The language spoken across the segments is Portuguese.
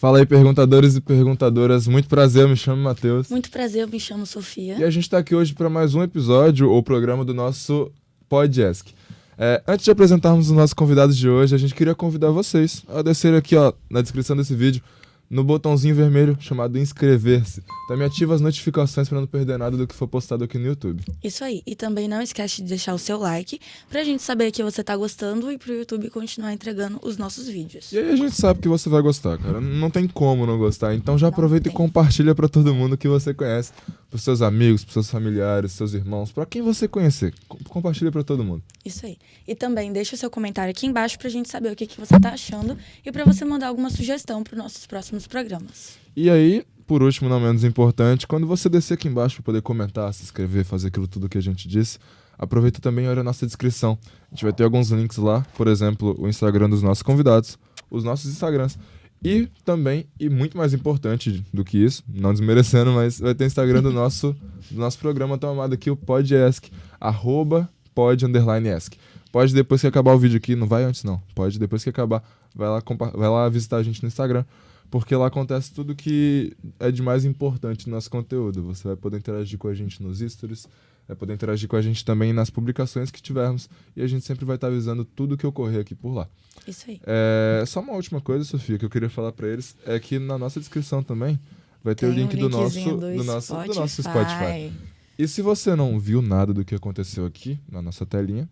Fala aí, perguntadores e perguntadoras. Muito prazer, eu me chamo Matheus. Muito prazer, eu me chamo Sofia. E a gente está aqui hoje para mais um episódio ou programa do nosso Podcast. Antes de apresentarmos os nossos convidados de hoje, a gente queria convidar vocês a descer aqui na descrição desse vídeo, no botãozinho vermelho chamado inscrever-se. Também ativa as notificações para não perder nada do que for postado aqui no YouTube. Isso aí. E também não esquece de deixar o seu like pra gente saber que você tá gostando e pro YouTube continuar entregando os nossos vídeos. E aí a gente sabe que você vai gostar, cara. Não tem como não gostar. Então já aproveita e compartilha para todo mundo que você conhece. Pros seus amigos, pros seus familiares, seus irmãos, para quem você conhecer. Compartilha para todo mundo. Isso aí. E também deixa o seu comentário aqui embaixo pra gente saber o que você tá achando e pra você mandar alguma sugestão pros nossos próximos programas. E aí, por último, não menos importante, quando você descer aqui embaixo para poder comentar, se inscrever, fazer aquilo tudo que a gente disse, aproveita também e olha a nossa descrição. A gente vai ter alguns links lá, por exemplo, o Instagram dos nossos convidados, os nossos Instagrams. E também, e muito mais importante do que isso, não desmerecendo, mas vai ter o Instagram do nosso programa tão amado aqui, o Podesc, @pod_esc. Pode depois que acabar o vídeo aqui, não vai antes não, pode depois que acabar, vai lá visitar a gente no Instagram, porque lá acontece tudo que é de mais importante no nosso conteúdo. Você vai poder interagir com a gente nos stories, vai poder interagir com a gente também nas publicações que tivermos, e a gente sempre vai estar avisando tudo que ocorrer aqui por lá. Isso aí. Só uma última coisa, Sofia, que eu queria falar pra eles, é que na nossa descrição também vai ter Tem o link do nosso Spotify. E se você não viu nada do que aconteceu aqui na nossa telinha,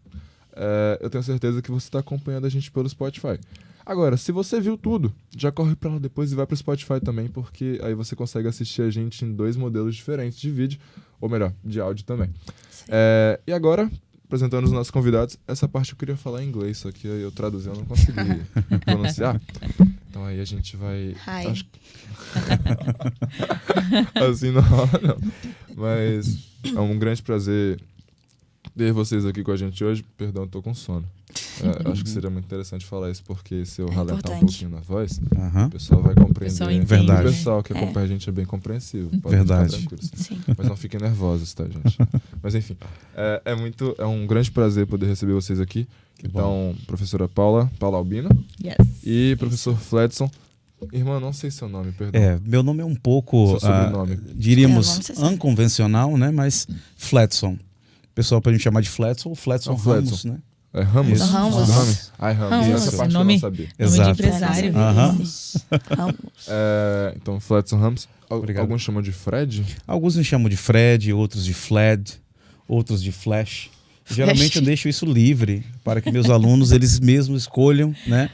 eu tenho certeza que você está acompanhando a gente pelo Spotify. Agora, se você viu tudo, já corre pra lá depois e vai pro Spotify também, porque aí você consegue assistir a gente em 2 modelos diferentes de vídeo, ou melhor, de áudio também. E agora, apresentando os nossos convidados, essa parte eu queria falar em inglês, só que eu traduzi, eu não consegui pronunciar. Então aí a gente vai... Hi. Assim não rola, não. Mas é um grande prazer ter vocês aqui com a gente hoje. Perdão, eu tô com sono. Acho que seria muito interessante falar isso, porque se eu ralentar um pouquinho na voz, o pessoal vai compreender. Verdade. O pessoal que acompanha a gente é bem compreensivo. Verdade. Sim. Mas não fiquem nervosos, tá, gente? Mas enfim, é um grande prazer poder receber vocês aqui. Então, professora Paula Albino. Yes. E professor Fledson. Irmã, não sei seu nome, perdão. Meu nome é um pouco, Seu sobrenome. diríamos, unconvencional, né? Mas Fledson. O pessoal pode me chamar de Fledson ou Fledson Ramos, né? É Ramos? Isso. Ramos. Ramos. Essa parte eu não sabia. Nome de Exato. empresário. Ramos. Então, Fledson Ramos. Obrigado. Alguns chamam de Fred? Alguns me chamam de Fred, outros de Fled, outros de Flash. Geralmente eu deixo isso livre para que meus alunos, eles mesmos escolham, né?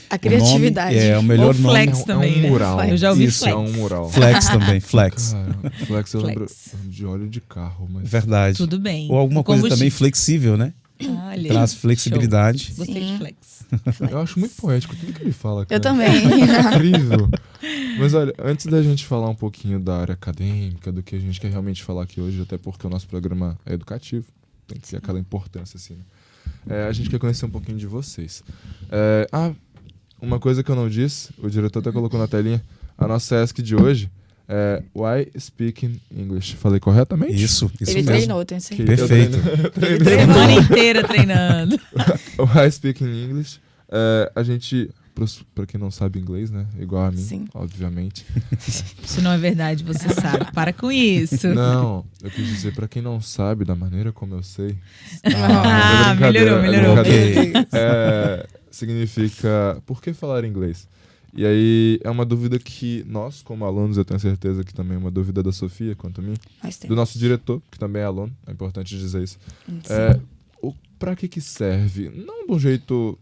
A criatividade. É o melhor Ou flex nome. também, um mural. né? Eu já ouvi Isso, flex. É um mural. Flex também, Flex. Cara, Flex eu lembro Flex. de óleo de carro, mas... Verdade. Tudo bem. Ou alguma coisa também flexível, né? Olha, Traz flexibilidade. show. Gostei Sim. de flex. Eu acho muito poético tudo que ele fala, cara. Eu também. Incrível. Mas olha, antes da gente falar um pouquinho da área acadêmica, do que a gente quer realmente falar aqui hoje, até porque o nosso programa é educativo, tem que ter aquela importância, assim, né? A gente quer conhecer um pouquinho de vocês. Uma coisa que eu não disse, o diretor até colocou na telinha, a nossa ESC de hoje é Why Speaking English. Falei corretamente? Isso Ele mesmo. treinou, tenho certeza. Perfeito. Semana inteira treinando. Why Speaking English. A gente, pra quem não sabe inglês, né? Igual a mim, Sim. obviamente. Isso não é verdade, você sabe. Para com isso. Não, eu quis dizer pra quem não sabe, da maneira como eu sei. Ah, mas é brincadeira, melhorou. é brincadeira. Significa por que falar inglês? E aí é uma dúvida que nós, como alunos, eu tenho certeza que também é uma dúvida da Sofia quanto a mim, do nosso diretor, que também é aluno, é importante dizer isso. Pra que serve? Não de um jeito,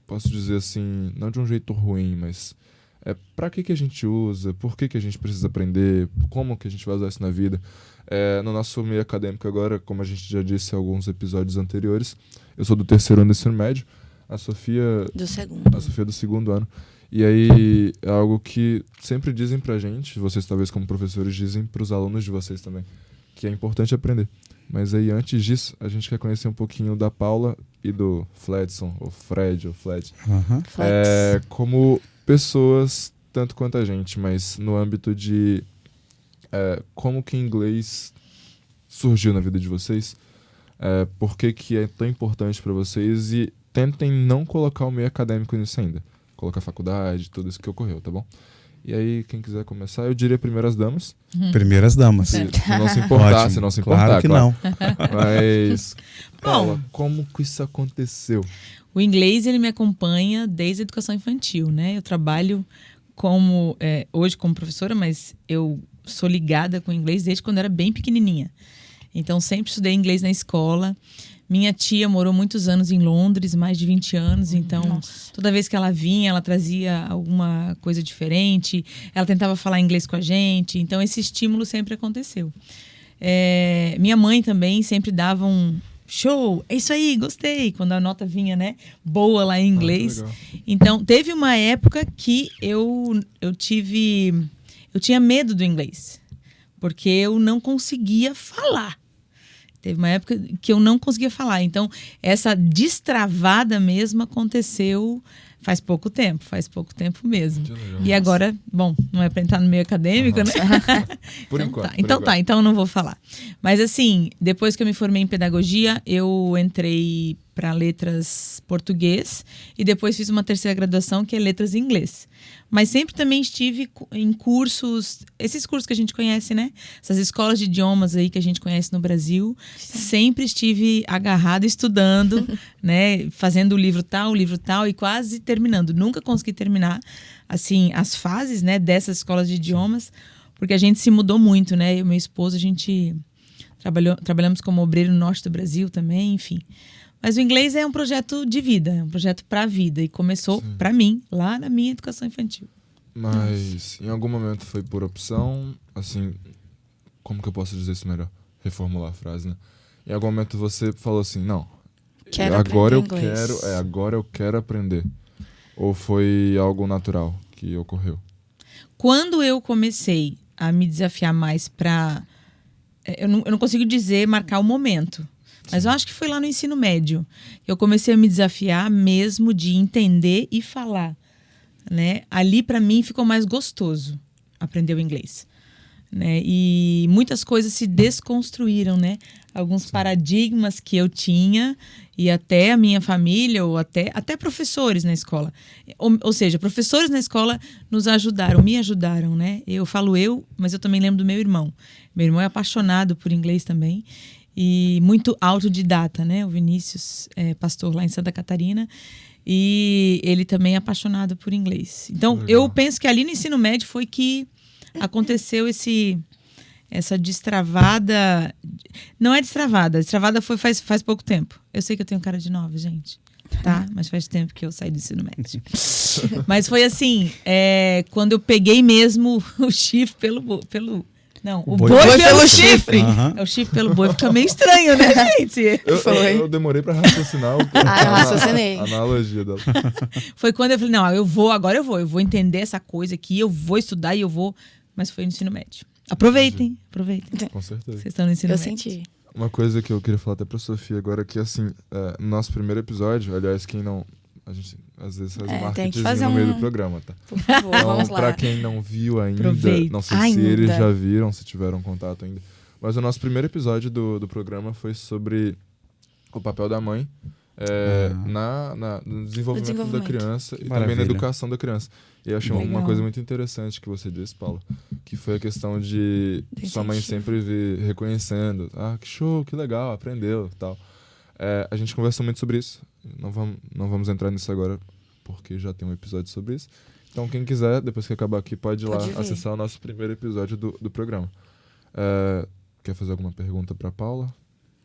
posso dizer assim, não de um jeito ruim, mas pra que a gente usa, por que a gente precisa aprender, como que a gente vai usar isso na vida. No nosso meio acadêmico agora, como a gente já disse em alguns episódios anteriores, eu sou do 3º ano do ensino médio, a Sofia Do segundo. A Sofia do 2º ano. E aí é algo que sempre dizem pra gente, vocês talvez como professores dizem pros alunos de vocês também, que é importante aprender. Mas aí antes disso, a gente quer conhecer um pouquinho da Paula e do Fledson, ou Fred, ou Fled. Flex. Como pessoas, tanto quanto a gente, mas no âmbito de como que inglês surgiu na vida de vocês, por que é tão importante pra vocês e tentem não colocar o meio acadêmico nisso ainda. Colocar faculdade, tudo isso que ocorreu, tá bom? E aí, quem quiser começar, eu diria primeiras damas. Primeiras damas. Se não se importar, Ótimo. se não se importar. Claro que claro. não. Mas, Bom. Paula, como que isso aconteceu? O inglês, ele me acompanha desde a educação infantil, né? Eu trabalho hoje como professora, mas eu sou ligada com o inglês desde quando era bem pequenininha. Então, sempre estudei inglês na escola. Minha tia morou muitos anos em Londres, mais de 20 anos. Então, toda vez que ela vinha, ela trazia alguma coisa diferente. Ela tentava falar inglês com a gente. Então, esse estímulo sempre aconteceu. Minha mãe também sempre dava um show, é isso aí, gostei. Quando a nota vinha, né, boa lá em inglês. Então, teve uma época que eu tinha medo do inglês. Porque eu não conseguia falar. Teve uma época que eu não conseguia falar. Então, essa destravada mesmo aconteceu faz pouco tempo mesmo. E agora, bom, não é para entrar no meio acadêmico, né? Por enquanto. Então não vou falar. Mas assim, depois que eu me formei em pedagogia, eu entrei para letras português e depois fiz uma terceira graduação que é letras em inglês. Mas sempre também estive em cursos, esses cursos que a gente conhece, né? Essas escolas de idiomas aí que a gente conhece no Brasil. Sim. Sempre estive agarrada, estudando, né? Fazendo o livro tal e quase terminando. Nunca consegui terminar, assim, as fases, né? Dessas escolas de idiomas, porque a gente se mudou muito, né? Eu e meu esposo, a gente trabalhamos como obreiro no norte do Brasil também, enfim. Mas o inglês é um projeto de vida, é um projeto para a vida. E começou, para mim, lá na minha educação infantil. Mas em algum momento foi por opção, assim, como que eu posso dizer isso melhor? Reformular a frase, né? Em algum momento você falou assim, não, agora eu quero aprender. Ou foi algo natural que ocorreu? Quando eu comecei a me desafiar mais para... Eu não consigo marcar o momento. Mas eu acho que foi lá no ensino médio. Eu comecei a me desafiar mesmo de entender e falar, né? Ali, para mim, ficou mais gostoso aprender o inglês. Né? E muitas coisas se desconstruíram, né? Alguns paradigmas que eu tinha e até a minha família ou até professores na escola. Ou seja, professores na escola me ajudaram, né? Eu falo mas eu também lembro do meu irmão. Meu irmão é apaixonado por inglês também. E muito autodidata, né? O Vinícius é pastor lá em Santa Catarina e ele também é apaixonado por inglês. Então, eu penso que ali no ensino médio foi que aconteceu essa destravada. Não é destravada, foi faz pouco tempo. Eu sei que eu tenho cara de nova, gente, tá? Mas faz tempo que eu saí do ensino médio. Mas foi assim, quando eu peguei mesmo o chifre pelo Não, o boi pelo chifre. Uhum. É o chifre pelo boi. Fica meio estranho, né, gente? Eu demorei pra raciocinar a analogia dela. Foi quando eu falei, não, eu vou entender essa coisa aqui, eu vou estudar e eu vou... Mas foi no ensino médio. Aproveitem. Com certeza. Vocês estão no ensino médio. Eu senti. Uma coisa que eu queria falar até pra Sofia agora, que assim, no nosso primeiro episódio, aliás, quem não... A gente às vezes faz um marketing no meio do programa, tá? Por favor, então, vamos lá. Pra quem não viu ainda, Aproveite. não sei se eles já viram, se tiveram contato ainda, mas o nosso primeiro episódio do programa foi sobre o papel da mãe no desenvolvimento da criança e também na educação da criança. E eu achei uma coisa muito interessante que você disse, Paula, que foi a questão de sua mãe sempre vir reconhecendo, que show, que legal, aprendeu e tal. A gente conversou muito sobre isso. Não vamos entrar nisso agora, porque já tem um episódio sobre isso. Então, quem quiser, depois que acabar aqui, pode ir lá acessar o nosso primeiro episódio do programa. Quer fazer alguma pergunta pra Paula?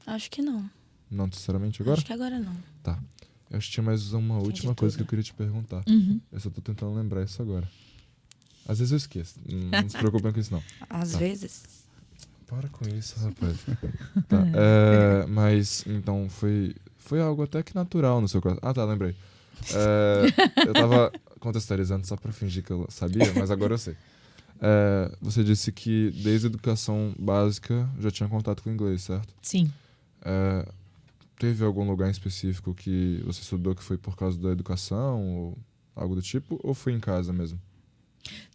Acho que não. Não necessariamente agora? Acho que agora não. Tá. Eu acho que tinha mais uma última coisa que eu queria te perguntar. Uhum. Eu só tô tentando lembrar isso agora. Às vezes eu esqueço. Não se preocupem com isso, não. Às vezes... Para com isso, rapaz. Tá. Mas, então, foi algo até que natural no seu caso. Tá, lembrei. Eu tava contextualizando só pra fingir que eu sabia, mas agora eu sei. Você disse que desde a educação básica já tinha contato com o inglês, certo? Sim. Teve algum lugar em específico que você estudou que foi por causa da educação ou algo do tipo? Ou foi em casa mesmo?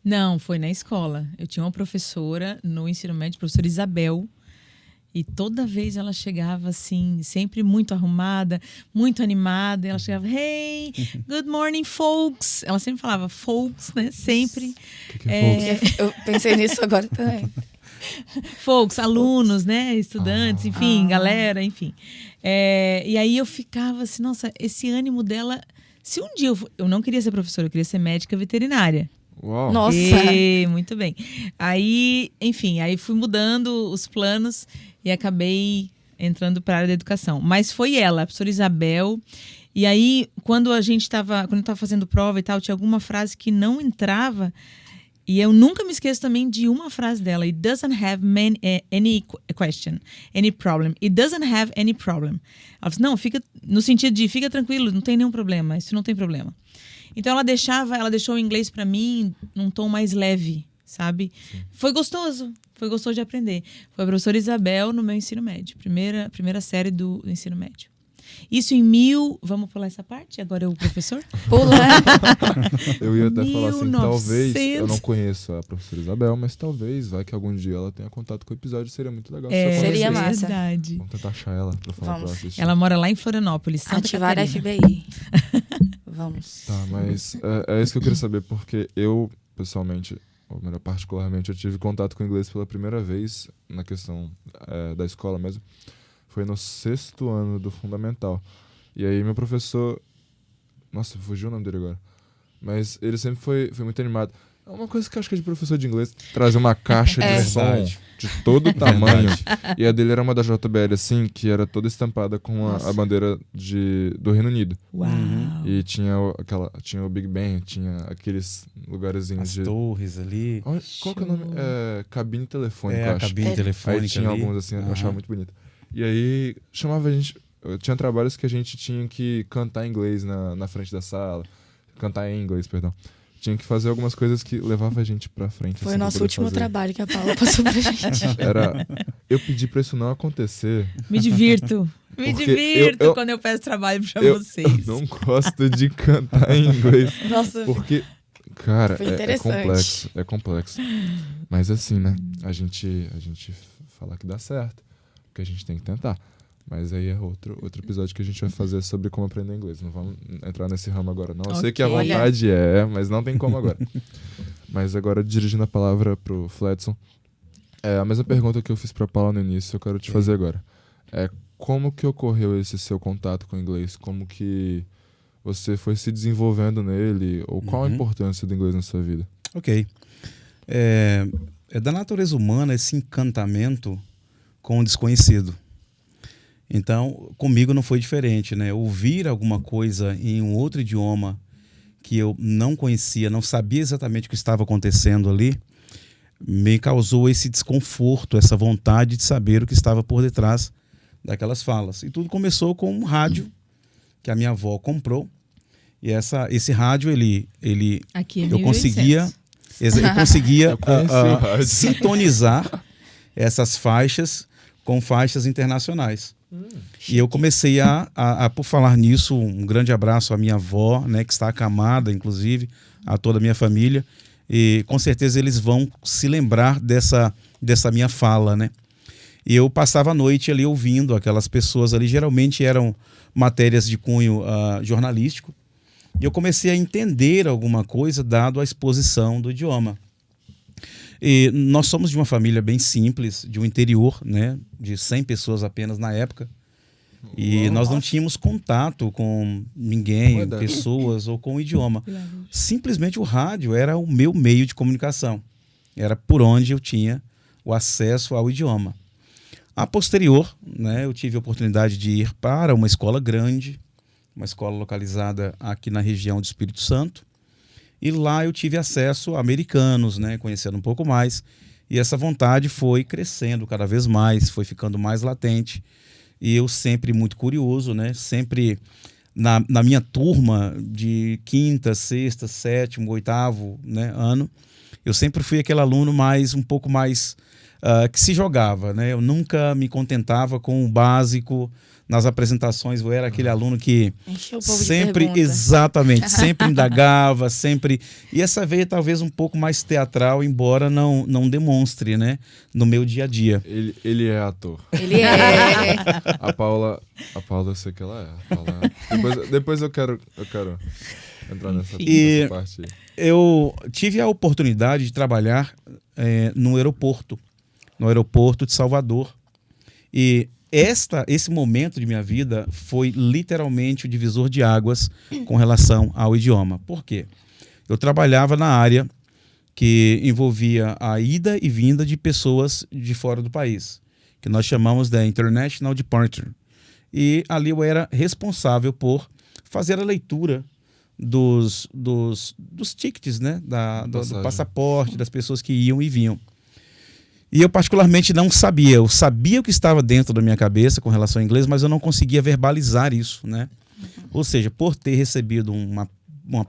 Não, foi na escola. Eu tinha uma professora no ensino médio, a professora Isabel. E toda vez ela chegava assim, sempre muito arrumada, muito animada. Ela chegava, hey, good morning, folks. Ela sempre falava folks, né? Sempre. Que é folks? Eu pensei nisso agora também. Folks, alunos, né? Estudantes, enfim, galera, enfim. E aí eu ficava assim, nossa, esse ânimo dela... Se um dia eu não queria ser professora, eu queria ser médica veterinária. Uau. Nossa! Muito bem. Aí, enfim, aí fui mudando os planos e acabei entrando para a área da educação. Mas foi ela, a professora Isabel. E aí, quando eu estava fazendo prova e tal, tinha alguma frase que não entrava. E eu nunca me esqueço também de uma frase dela. It doesn't have any question, any problem. It doesn't have any problem. Ela disse, não, fica no sentido de fica tranquilo, não tem nenhum problema, isso não tem problema. Então ela deixou o inglês para mim num tom mais leve, sabe? Sim. Foi gostoso de aprender. Foi a professora Isabel no meu ensino médio, primeira série do ensino médio. Isso vamos pular essa parte? Agora é o professor? Pula! Eu ia até falar assim, talvez, eu não conheço a professora Isabel, mas talvez, vai que algum dia ela tenha contato com o episódio, seria muito legal. Seria massa. Verdade. Vamos tentar achar ela pra falar pra ela assistir. Ela mora lá em Florianópolis, Santa Ativar a Catarina. FBI. Vamos. Tá, mas é isso que eu queria saber, porque eu, pessoalmente, ou melhor, particularmente, eu tive contato com o inglês pela primeira vez na questão da escola mesmo. Foi no 6º ano do fundamental. E aí meu professor... Nossa, fugiu o nome dele agora. Mas ele sempre foi muito animado. É uma coisa que eu acho que é de professor de inglês. Trazer uma caixa de som de todo tamanho. E a dele era uma da JBL, assim, que era toda estampada com a bandeira do Reino Unido. Uau! E tinha o Big Ben, tinha aqueles lugarzinhos As torres ali. Qual que é o nome? Cabine telefônica, eu acho. Cabine telefônica. Aí tinha ali. alguns assim, eu achava muito bonito. E aí chamava a gente... Tinha trabalhos que a gente tinha que cantar em inglês na frente da sala. Cantar em inglês, perdão. Tinha que fazer algumas coisas que levavam a gente pra frente. Foi assim, o nosso último trabalho que a Paula passou pra gente. Eu pedi pra isso não acontecer. Me divirto. Me divirto quando eu peço trabalho pra vocês. Eu não gosto de cantar em inglês. Nossa. Porque, cara, é complexo. Mas assim, né? A gente fala que dá certo. Porque a gente tem que tentar. Mas aí é outro episódio que a gente vai fazer sobre como aprender inglês. Não vamos entrar nesse ramo agora, não. Eu sei que a vontade mas não tem como agora. Mas agora, dirigindo a palavra pro Fledson, a mesma pergunta que eu fiz pra Paula no início, eu quero te fazer agora. Como que ocorreu esse seu contato com o inglês? Como que você foi se desenvolvendo nele? Ou qual a importância do inglês na sua vida? Ok. É da natureza humana esse encantamento com o desconhecido. Então, comigo não foi diferente, né? Ouvir alguma coisa em um outro idioma que eu não conhecia, não sabia exatamente o que estava acontecendo ali, me causou esse desconforto, essa vontade de saber o que estava por detrás daquelas falas. E tudo começou com um rádio que a minha avó comprou. E esse rádio, eu conseguia sintonizar essas faixas com faixas internacionais. E eu comecei por falar nisso, um grande abraço à minha avó, né, que está acamada, inclusive, a toda a minha família. E com certeza eles vão se lembrar dessa minha fala, né? E eu passava a noite ali ouvindo aquelas pessoas ali, geralmente eram matérias de cunho jornalístico. E eu comecei a entender alguma coisa dado a exposição do idioma. E nós somos de uma família bem simples, de um interior, né, de 100 pessoas apenas na época. E nós não tínhamos contato com ninguém, pessoas ou com o idioma. Simplesmente o rádio era o meu meio de comunicação. Era por onde eu tinha o acesso ao idioma. A posterior, né, eu tive a oportunidade de ir para uma escola grande, uma escola localizada aqui na região do Espírito Santo. E lá eu tive acesso a americanos, né, conhecendo um pouco mais. E essa vontade foi crescendo cada vez mais, foi ficando mais latente. E eu sempre muito curioso, né, sempre na minha turma de 5ª, 6ª, 7º, 8º, né, ano, eu sempre fui aquele aluno um pouco mais que se jogava, né? Eu nunca me contentava com o básico nas apresentações, eu era aquele aluno que encheu o povo sempre, de pergunta. exatamente, sempre indagava, sempre... E essa veia talvez um pouco mais teatral, embora não demonstre, né, no meu dia a dia. Ele é ator. Ele é. A Paula, eu sei que ela é. A Paula... Depois eu quero entrar nessa parte aí. Eu tive a oportunidade de trabalhar no aeroporto de Salvador. E esse momento de minha vida foi literalmente o divisor de águas com relação ao idioma. Por quê? Eu trabalhava na área que envolvia a ida e vinda de pessoas de fora do país, que nós chamamos de International Departure. E ali eu era responsável por fazer a leitura dos tickets, né? Do passaporte, das pessoas que iam e vinham. E eu particularmente não sabia. Eu sabia o que estava dentro da minha cabeça com relação ao inglês, mas eu não conseguia verbalizar isso, né? Ou seja, por ter recebido uma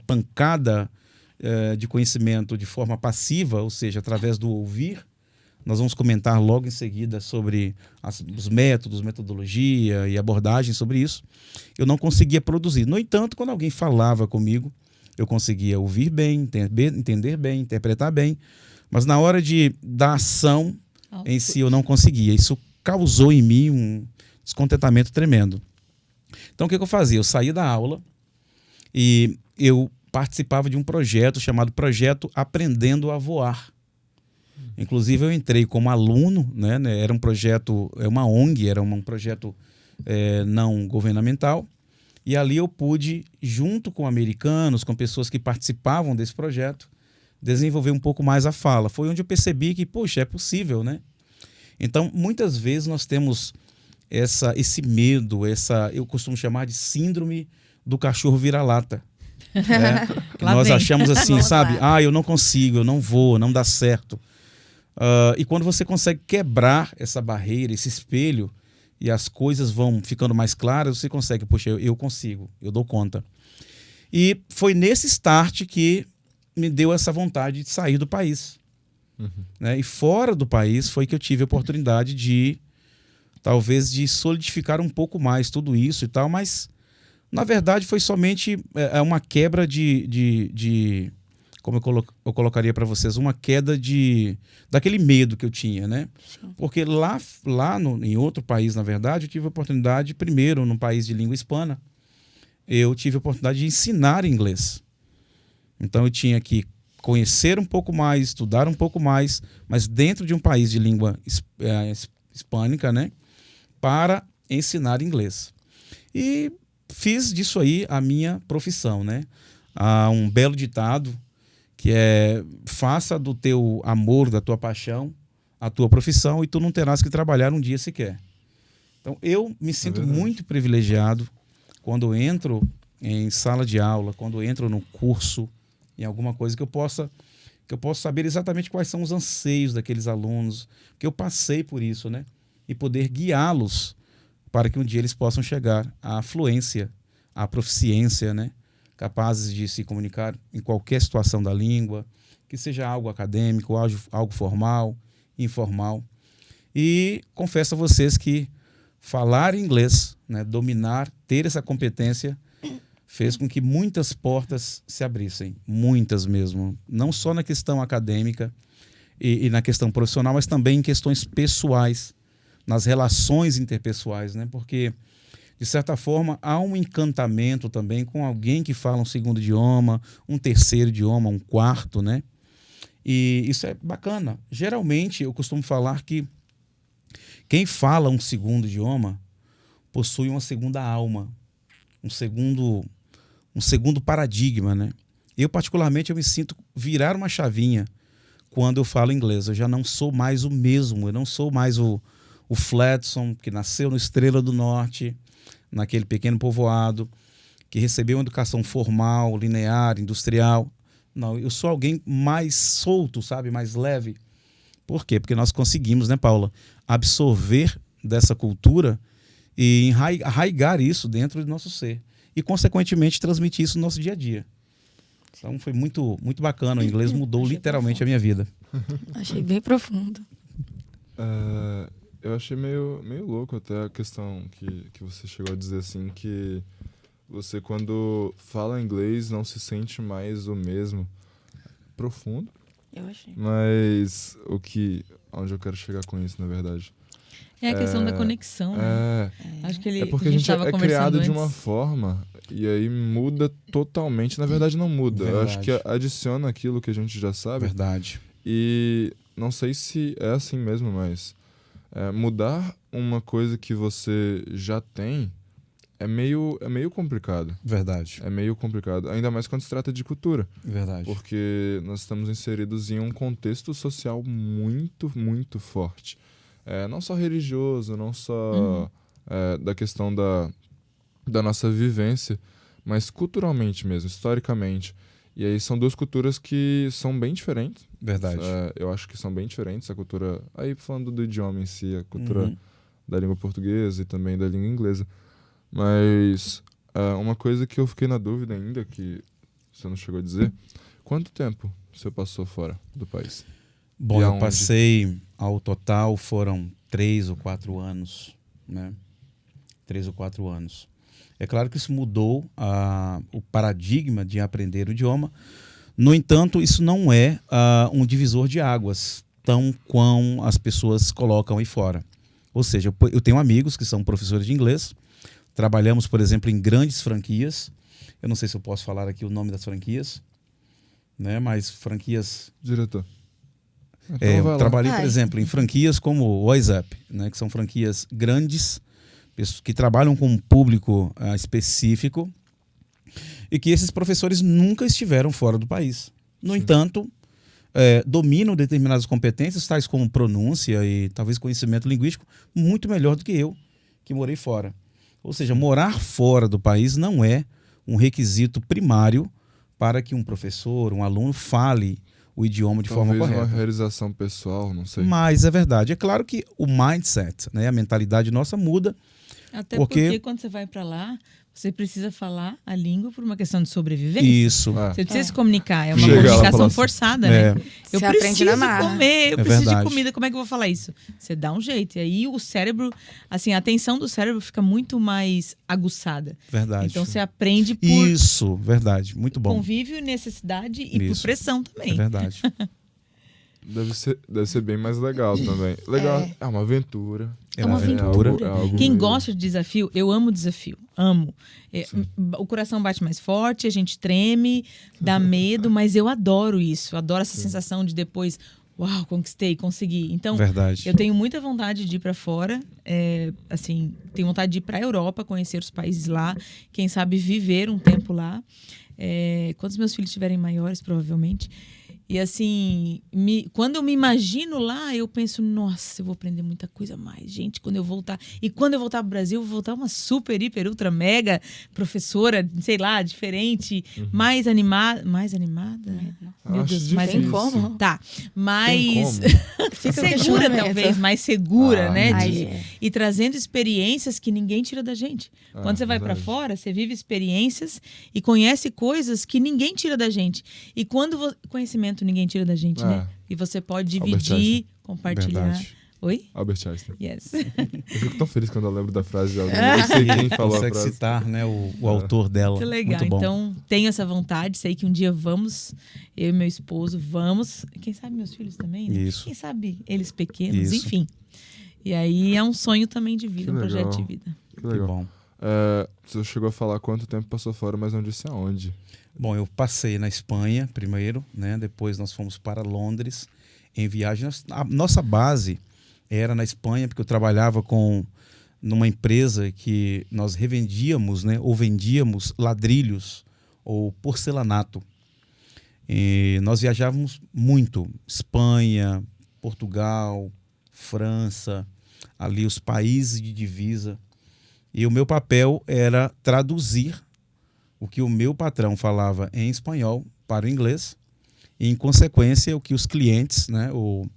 pancada de conhecimento de forma passiva, ou seja, através do ouvir, nós vamos comentar logo em seguida sobre os métodos, metodologia e abordagem sobre isso. Eu não conseguia produzir. No entanto, quando alguém falava comigo, eu conseguia ouvir bem, entender bem, interpretar bem, mas na hora da ação em si eu não conseguia. Isso causou em mim um descontentamento tremendo. Então o que eu fazia? Eu saía da aula e eu participava de um projeto chamado Projeto Aprendendo a Voar. Inclusive eu entrei como aluno, né? Era um projeto, uma ONG, era um projeto não governamental. E ali eu pude, junto com americanos, com pessoas que participavam desse projeto, desenvolver um pouco mais a fala. Foi onde eu percebi que, poxa, é possível, né? Então, muitas vezes nós temos esse medo, eu costumo chamar de síndrome do cachorro vira-lata. Que nós achamos assim, sabe? Eu não consigo, eu não vou, não dá certo. E quando você consegue quebrar essa barreira, esse espelho, e as coisas vão ficando mais claras, você consegue, poxa, eu consigo, eu dou conta. E foi nesse start que me deu essa vontade de sair do país. Né? E fora do país foi que eu tive a oportunidade de solidificar um pouco mais tudo isso e tal, mas na verdade foi somente uma quebra como eu colocaria para vocês, uma queda daquele medo que eu tinha, né? Sim. Porque em outro país, na verdade, eu tive a oportunidade, primeiro, num país de língua hispana, eu tive a oportunidade de ensinar inglês. Então eu tinha que conhecer um pouco mais, estudar um pouco mais, mas dentro de um país de língua hispânica, né, para ensinar inglês. E fiz disso aí a minha profissão, né? Há um belo ditado que é: faça do teu amor, da tua paixão, a tua profissão, e tu não terás que trabalhar um dia sequer. Então eu me sinto muito privilegiado quando eu entro em sala de aula, quando eu entro no curso, em alguma coisa que eu possa saber exatamente quais são os anseios daqueles alunos, que eu passei por isso, né? E poder guiá-los para que um dia eles possam chegar à fluência, à proficiência, né? Capazes de se comunicar em qualquer situação da língua, que seja algo acadêmico, algo formal, informal. E confesso a vocês que falar inglês, né, dominar, ter essa competência, fez com que muitas portas se abrissem, muitas mesmo. Não só na questão acadêmica e na questão profissional, mas também em questões pessoais, nas relações interpessoais, né? Porque, de certa forma, há um encantamento também com alguém que fala um segundo idioma, um terceiro idioma, um quarto, né? E isso é bacana. Geralmente, eu costumo falar que quem fala um segundo idioma possui uma segunda alma, um segundo paradigma, né? Eu, particularmente, eu me sinto virar uma chavinha quando eu falo inglês. Eu já não sou mais o mesmo, eu não sou mais o Fledson, que nasceu no Estrela do Norte, naquele pequeno povoado, que recebeu uma educação formal, linear, industrial. Não, eu sou alguém mais solto, sabe? Mais leve. Por quê? Porque nós conseguimos, né, Paula, absorver dessa cultura e arraigar isso dentro do nosso ser. E, consequentemente, transmitir isso no nosso dia a dia. Então, foi muito, muito bacana. O inglês mudou literalmente a minha vida. Achei bem profundo. eu achei meio louco até a questão que você chegou a dizer assim, que você quando fala inglês não se sente mais o mesmo. Profundo. Eu achei. Mas onde eu quero chegar com isso, na verdade? É a questão da conexão, né? Acho que porque a gente é criado de uma forma e aí muda totalmente. Na verdade, não muda. Eu acho que adiciona aquilo que a gente já sabe. Verdade. E não sei se é assim mesmo, mas mudar uma coisa que você já tem é meio complicado. Verdade. É meio complicado. Ainda mais quando se trata de cultura. Verdade. Porque nós estamos inseridos em um contexto social muito, muito forte. Não só religioso, não só da questão da nossa vivência, mas culturalmente mesmo, historicamente. E aí são duas culturas que são bem diferentes. Verdade. Eu acho que são bem diferentes. A cultura, aí falando do idioma em si, a cultura da língua portuguesa e também da língua inglesa. Mas uma coisa que eu fiquei na dúvida ainda, que você não chegou a dizer, quanto tempo você passou fora do país? Bom, eu passei, ao total, foram 3 ou 4 anos, né? 3 ou 4 anos. É claro que isso mudou o paradigma de aprender o idioma. No entanto, isso não é um divisor de águas, tão quão as pessoas colocam aí fora. Ou seja, eu tenho amigos que são professores de inglês, trabalhamos, por exemplo, em grandes franquias. Eu não sei se eu posso falar aqui o nome das franquias, né? Mas franquias... Diretor. Eu trabalhei, por exemplo, em franquias como o WhatsApp, né, que são franquias grandes, que trabalham com um público específico e que esses professores nunca estiveram fora do país. No entanto, dominam determinadas competências, tais como pronúncia e talvez conhecimento linguístico, muito melhor do que eu, que morei fora. Ou seja, morar fora do país não é um requisito primário para que um professor, um aluno fale o idioma de forma correta. Talvez uma realização pessoal, não sei. Mas é verdade. É claro que o mindset, né, a mentalidade nossa muda. Até porque quando você vai para lá, você precisa falar a língua por uma questão de sobrevivência. Isso. Você precisa se comunicar. É uma comunicação forçada, né? Eu preciso comer, eu preciso de comida. Como é que eu vou falar isso? Você dá um jeito. E aí o cérebro, assim, a atenção do cérebro fica muito mais aguçada. Verdade. Então você aprende por... Isso, verdade. Muito bom. Convívio, necessidade e por pressão também. É verdade. Deve ser bem mais legal também. Legal, é uma aventura. É uma aventura. Quem meio... gosta de desafio, eu amo desafio. Amo. O coração bate mais forte, a gente treme, dá medo, mas eu adoro isso. Eu adoro essa sensação de depois, uau, conquistei, consegui. Então, verdade. Eu tenho muita vontade de ir para fora. Assim, tenho vontade de ir para a Europa, conhecer os países lá. Quem sabe viver um tempo lá. Quando os meus filhos estiverem maiores, provavelmente. E assim, quando eu me imagino lá, eu penso, nossa, eu vou aprender muita coisa mais, gente, quando eu voltar. E quando eu voltar pro Brasil, eu vou voltar uma super, hiper, ultra, mega professora, sei lá, diferente, mais animada. Mais animada? Meu Deus, mais tem como? Tá. Mais segura, talvez, mais segura, né? E trazendo experiências que ninguém tira da gente. Quando você vai para fora, você vive experiências e conhece coisas que ninguém tira da gente. E quando conhecimento ninguém tira da gente, né? E você pode dividir, compartilhar. Verdade. Oi? Albert Einstein. Yes. Eu fico tão feliz quando eu lembro da frase de alguém. Eu sei quem falou a frase. Consegue citar, né, o autor dela. Muito legal. Muito bom. Então, tenho essa vontade. Sei que um dia vamos, eu e meu esposo, vamos. Quem sabe meus filhos também, né? Isso. Quem sabe eles pequenos, Isso. enfim. E aí é um sonho também de vida, Que um legal. projeto de vida. Que legal. Que bom. Você chegou a falar quanto tempo passou fora, mas não disse aonde. Bom, eu passei na Espanha primeiro, né? Depois nós fomos para Londres em viagem. A nossa base era na Espanha, porque eu trabalhava numa empresa que nós revendíamos, né? Ou vendíamos ladrilhos ou porcelanato. E nós viajávamos muito. Espanha, Portugal, França, ali os países de divisa. E o meu papel era traduzir o que o meu patrão falava em espanhol para o inglês e, em consequência, o que os clientes, né, ou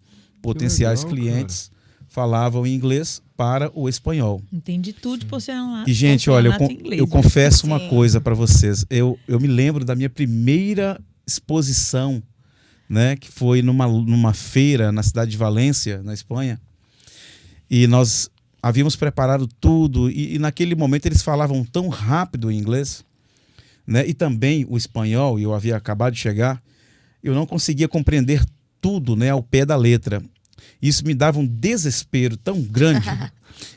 potenciais legal, clientes, falavam em inglês para o espanhol. Entendi tudo de porcelanato. E, gente, olha, eu confesso uma coisa para vocês. Eu me lembro da minha primeira exposição, né, que foi numa feira na cidade de Valência, na Espanha. E nós havíamos preparado tudo, e naquele momento eles falavam tão rápido o inglês, né? E também o espanhol, e eu havia acabado de chegar, eu não conseguia compreender tudo, né, ao pé da letra. Isso me dava um desespero tão grande.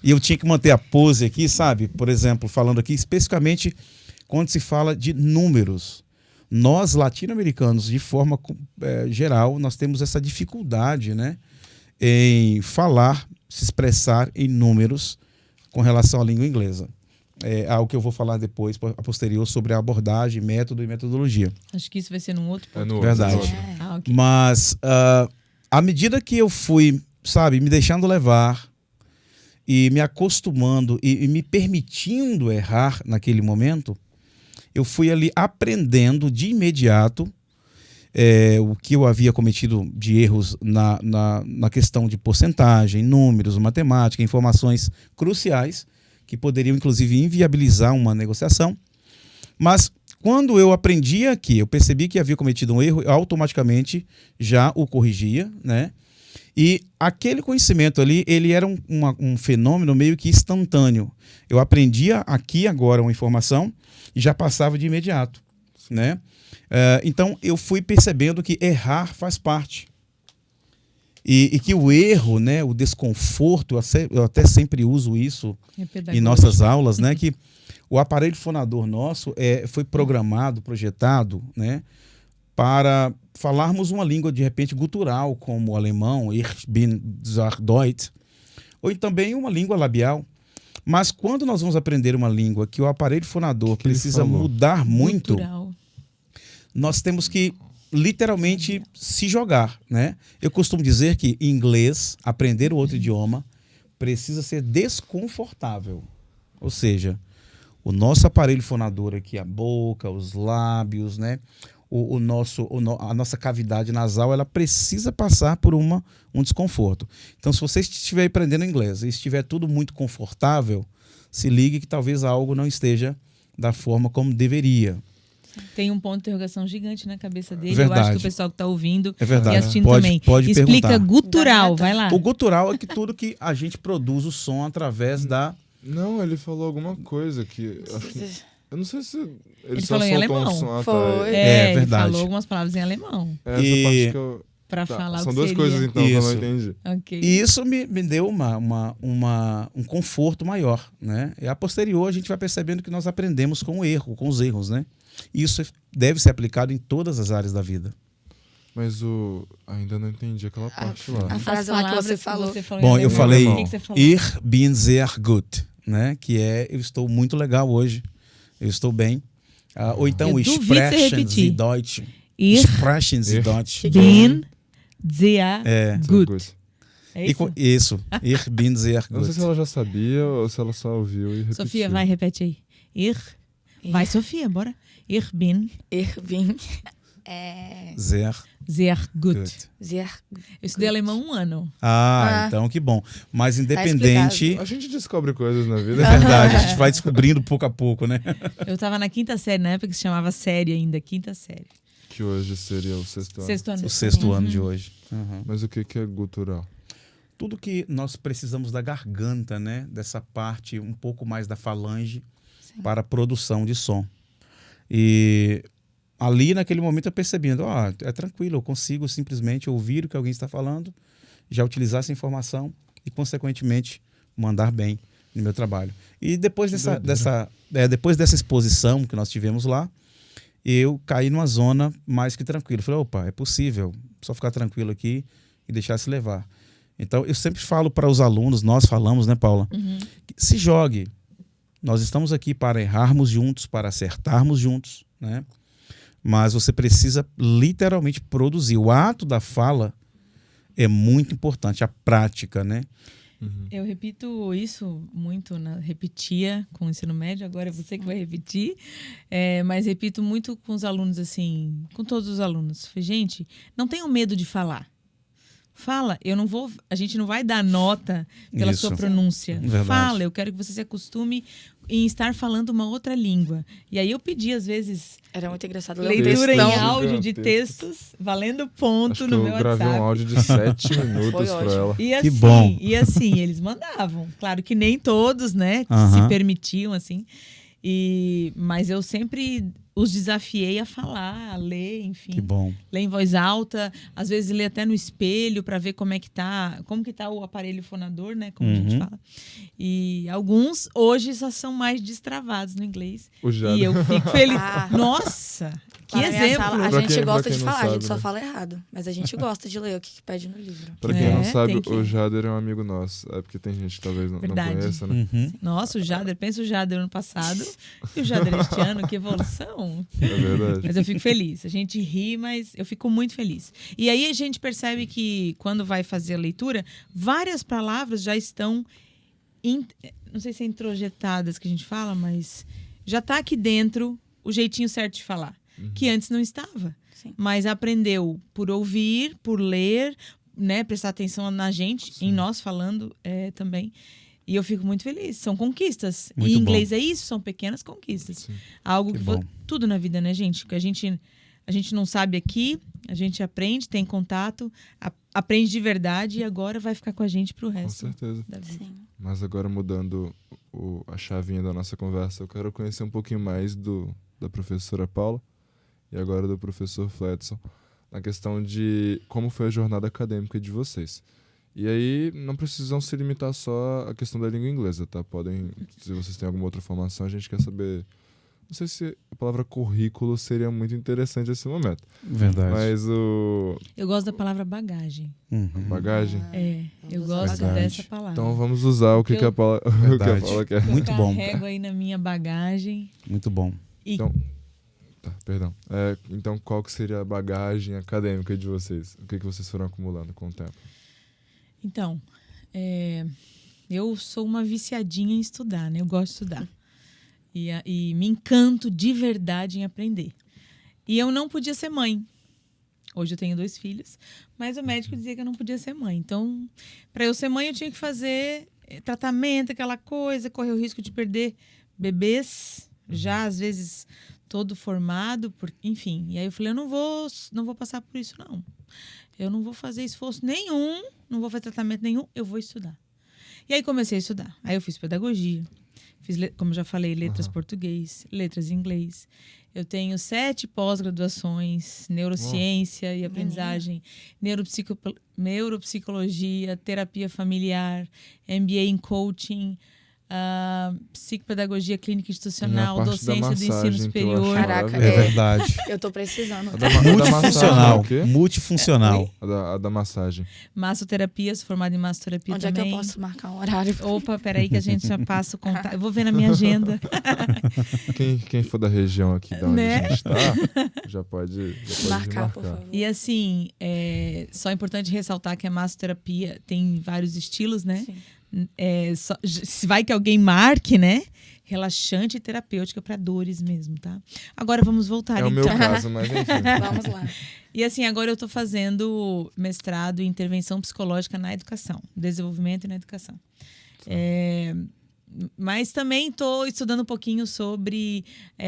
E eu tinha que manter a pose aqui, sabe? Por exemplo, falando aqui especificamente quando se fala de números. Nós, latino-americanos, de forma geral, nós temos essa dificuldade, né, em falar, se expressar em números com relação à língua inglesa. É algo que eu vou falar depois, a posterior, sobre a abordagem, método e metodologia. Acho que isso vai ser num outro ponto. É no outro. Verdade. Okay. Mas, à medida que eu fui, sabe, me deixando levar e me acostumando e me permitindo errar naquele momento, eu fui ali aprendendo de imediato o que eu havia cometido de erros na questão de porcentagem, números, matemática, informações cruciais que poderiam, inclusive, inviabilizar uma negociação. Mas, quando eu aprendia aqui, eu percebi que havia cometido um erro, eu automaticamente já o corrigia, né? E aquele conhecimento ali, ele era um fenômeno meio que instantâneo. Eu aprendia aqui agora uma informação e já passava de imediato, né? Então, eu fui percebendo que errar faz parte. E que o erro, né, o desconforto, eu até sempre uso isso em nossas aulas, né, que o aparelho fonador nosso foi programado, projetado, né, para falarmos uma língua, de repente, gutural, como o alemão, Ich bin sehr Deutsch, ou também uma língua labial. Mas quando nós vamos aprender uma língua que o aparelho fonador precisa mudar muito, gutural, nós temos que literalmente se jogar, né? Eu costumo dizer que em inglês, aprender o outro idioma precisa ser desconfortável. Ou seja, o nosso aparelho fonador aqui, a boca, os lábios, né? A nossa cavidade nasal, ela precisa passar por um desconforto. Então, se você estiver aprendendo inglês e estiver tudo muito confortável, se ligue que talvez algo não esteja da forma como deveria. Tem um ponto de interrogação gigante na cabeça dele. Verdade. Eu acho que o pessoal que está ouvindo e assistindo também. Pode explica perguntar. Gutural, vai lá. O gutural é que tudo que a gente produz o som através da... Não, ele falou alguma coisa que... Eu não sei se ele só falou em soltou alemão. um som. Foi. Verdade. Ele falou algumas palavras em alemão. Essa parte que eu... Pra falar São o que duas seria. coisas, então, que eu não entendi. Okay. E isso me deu um conforto maior, né? E a posterior a gente vai percebendo que nós aprendemos com os erros, né? E isso deve ser aplicado em todas as áreas da vida. Mas ainda não entendi aquela parte lá. A frase lá que você falou. Bom, eu falei que Ich bin sehr gut, né? Que eu estou muito legal hoje. Eu estou bem. Ou então Sprechen Sie Deutsch. Sprechen Sie Deutsch. Bin sehr gut. É isso? Ich bin sehr gut. Não sei se ela já sabia ou se ela só ouviu e repetiu. Sofia, vai, repete aí. Vai, Sofia, bora. Ich bin sehr gut. Eu estudei alemão 1 ano. Então que bom. Mas independente... A gente descobre coisas na vida. É verdade, a gente vai descobrindo pouco a pouco, né? Eu estava na 5ª série, na época que se chamava série ainda, 5ª série. Que hoje seria o 6º ano. 6º ano. O 6º ano de hoje. Mas o que é gutural? Tudo que nós precisamos da garganta, né? Dessa parte um pouco mais da falange para a produção de som. E ali, naquele momento, eu percebendo, é tranquilo, eu consigo simplesmente ouvir o que alguém está falando, já utilizar essa informação e, consequentemente, mandar bem no meu trabalho. E depois depois dessa exposição que nós tivemos lá, eu caí numa zona mais que tranquila. Falei, opa, é possível, só ficar tranquilo aqui e deixar se levar. Então, eu sempre falo para os alunos, nós falamos, né, Paula? Se jogue. Nós estamos aqui para errarmos juntos, para acertarmos juntos, né? Mas você precisa literalmente produzir. O ato da fala é muito importante, a prática, né? Eu repito isso muito, repetia com o ensino médio, agora é você que vai repetir, mas repito muito com os alunos, assim, com todos os alunos. Gente, não tenham medo de falar. Fala, a gente não vai dar nota pela sua pronúncia. Verdade. Fala, eu quero que você se acostume em estar falando uma outra língua. E aí eu pedi, às vezes, era muito engraçado. leitura em áudio de textos, valendo ponto no meu WhatsApp. Eu gravei um áudio de 7 minutos para ela. E assim, que bom. E assim, eles mandavam. Claro que nem todos, né, se permitiam, assim. Mas eu sempre os desafiei a falar, a ler, enfim. Que bom. Ler em voz alta, às vezes ler até no espelho para ver como que tá o aparelho fonador, né, como a gente fala. E alguns hoje só são mais destravados no inglês. E eu fico feliz. Nossa, que exemplo. Sala, a gente gosta de falar, a gente só fala errado, mas a gente gosta de ler o que pede no livro. Pra quem não sabe, o Jader é um amigo nosso. É porque tem gente que talvez não conheça, né? Nossa, o Jader, pensa o Jader ano passado e o Jader este ano, que evolução. É verdade. Mas eu fico feliz. A gente ri, mas eu fico muito feliz. E aí a gente percebe que quando vai fazer a leitura, várias palavras já estão, não sei se é introjetadas que a gente fala, mas já está aqui dentro o jeitinho certo de falar. Que antes não estava. Sim. Mas aprendeu por ouvir, por ler, né? Prestar atenção na gente, em nós falando também. E eu fico muito feliz. São conquistas. Muito e em inglês bom. É isso, são pequenas conquistas. Sim. Algo que bom. tudo na vida, né, gente? Que a gente não sabe aqui, a gente aprende, tem contato, aprende de verdade e agora vai ficar com a gente pro resto. Com certeza. Da vida. Sim. Mas agora mudando a chavinha da nossa conversa, eu quero conhecer um pouquinho mais da professora Paula e agora do professor Fledson, na questão de como foi a jornada acadêmica de vocês. E aí, não precisam se limitar só à questão da língua inglesa, tá? Podem, se vocês têm alguma outra formação, a gente quer saber. Não sei se a palavra currículo seria muito interessante nesse momento. Verdade. Mas Eu gosto da palavra bagagem. bagagem. Eu gosto Verdade. dessa palavra. Então vamos usar o que a Paula quer. Muito bom. Carrego aí na minha bagagem. Muito bom. Então, perdão. Então, qual que seria a bagagem acadêmica de vocês? O que vocês foram acumulando com o tempo? Então, eu sou uma viciadinha em estudar, né? Eu gosto de estudar. E me encanto de verdade em aprender. E eu não podia ser mãe. Hoje eu tenho 2 filhos, mas o médico dizia que eu não podia ser mãe. Então, para eu ser mãe, eu tinha que fazer tratamento, aquela coisa, correr o risco de perder bebês, já às vezes todo formado, enfim. E aí eu falei, eu não vou passar por isso, não. Eu não vou fazer esforço nenhum, não vou fazer tratamento nenhum, eu vou estudar. E aí comecei a estudar. Aí eu fiz pedagogia, fiz, como já falei, letras português, letras inglês. Eu tenho 7 pós-graduações, neurociência e aprendizagem, neuropsicologia, terapia familiar, MBA em coaching, psicopedagogia clínica institucional, docência do ensino superior. Caraca, É verdade. Eu tô precisando. Multifuncional. Multifuncional. A da massagem. Massoterapia, sou formada em massoterapia Onde também. é que eu posso marcar um horário? Opa, peraí que a gente já passa o contato. Eu vou ver na minha agenda. Quem for da região aqui da onde Né? a gente tá, já pode Marcar, por favor. E assim, só é importante ressaltar que a massoterapia tem vários estilos, né? Sim. Se vai que alguém marque, né? Relaxante e terapêutica para dores mesmo, tá? Agora vamos voltar, É o meu então. caso, mas enfim. Vamos lá. E assim, agora eu tô fazendo mestrado em intervenção psicológica na educação, desenvolvimento e na educação. Mas também estou estudando um pouquinho sobre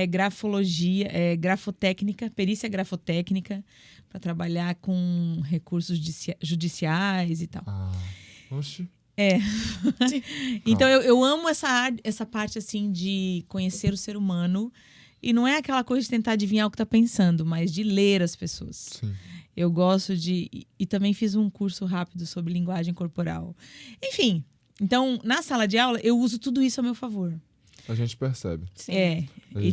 grafologia, grafotécnica, perícia grafotécnica, para trabalhar com recursos judiciais e tal. Oxi. Então eu amo essa parte assim de conhecer o ser humano. E não é aquela coisa de tentar adivinhar o que está pensando, mas de ler as pessoas. Sim. Eu gosto de... E também fiz um curso rápido sobre linguagem corporal. Enfim, então, na sala de aula, eu uso tudo isso a meu favor. A gente percebe. Sim. E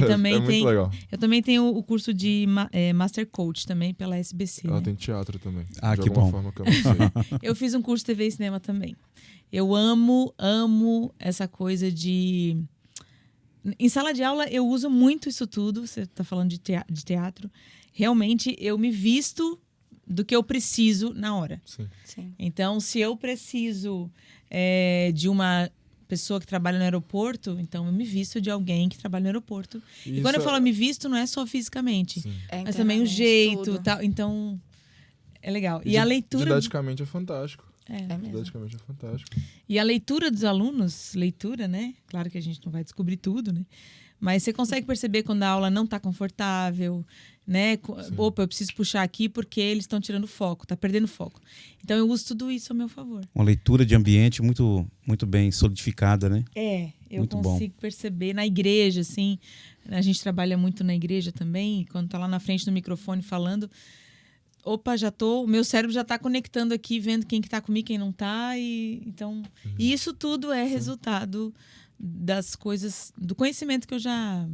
também é muito legal. Eu também tenho o curso de Master Coach também pela SBC. Ela né? tem teatro também. Ah, de que alguma bom. forma que eu não sei. Eu fiz um curso de TV e cinema também. Eu amo essa coisa de... Em sala de aula, eu uso muito isso tudo. Você está falando de teatro. Realmente, eu me visto do que eu preciso na hora. Sim. Sim. Então, se eu preciso de uma pessoa que trabalha no aeroporto, então eu me visto de alguém que trabalha no aeroporto. E quando eu falo me visto, não é só fisicamente, Sim. mas também o internamente, jeito. tudo. Tal. Então, é legal. E a leitura... Didaticamente é fantástico. Didaticamente é fantástico. E a leitura dos alunos, né? Claro que a gente não vai descobrir tudo, né? Mas você consegue perceber quando a aula não está confortável, né? Sim. Opa, eu preciso puxar aqui porque eles estão tirando foco, tá perdendo foco. Então eu uso tudo isso a meu favor. Uma leitura de ambiente muito, muito bem solidificada, né? Eu muito consigo perceber na igreja, assim. A gente trabalha muito na igreja também, e quando tá lá na frente do microfone falando, opa, o meu cérebro já está conectando aqui, vendo quem que tá comigo, quem não tá, e isso tudo é resultado das coisas, do conhecimento que eu já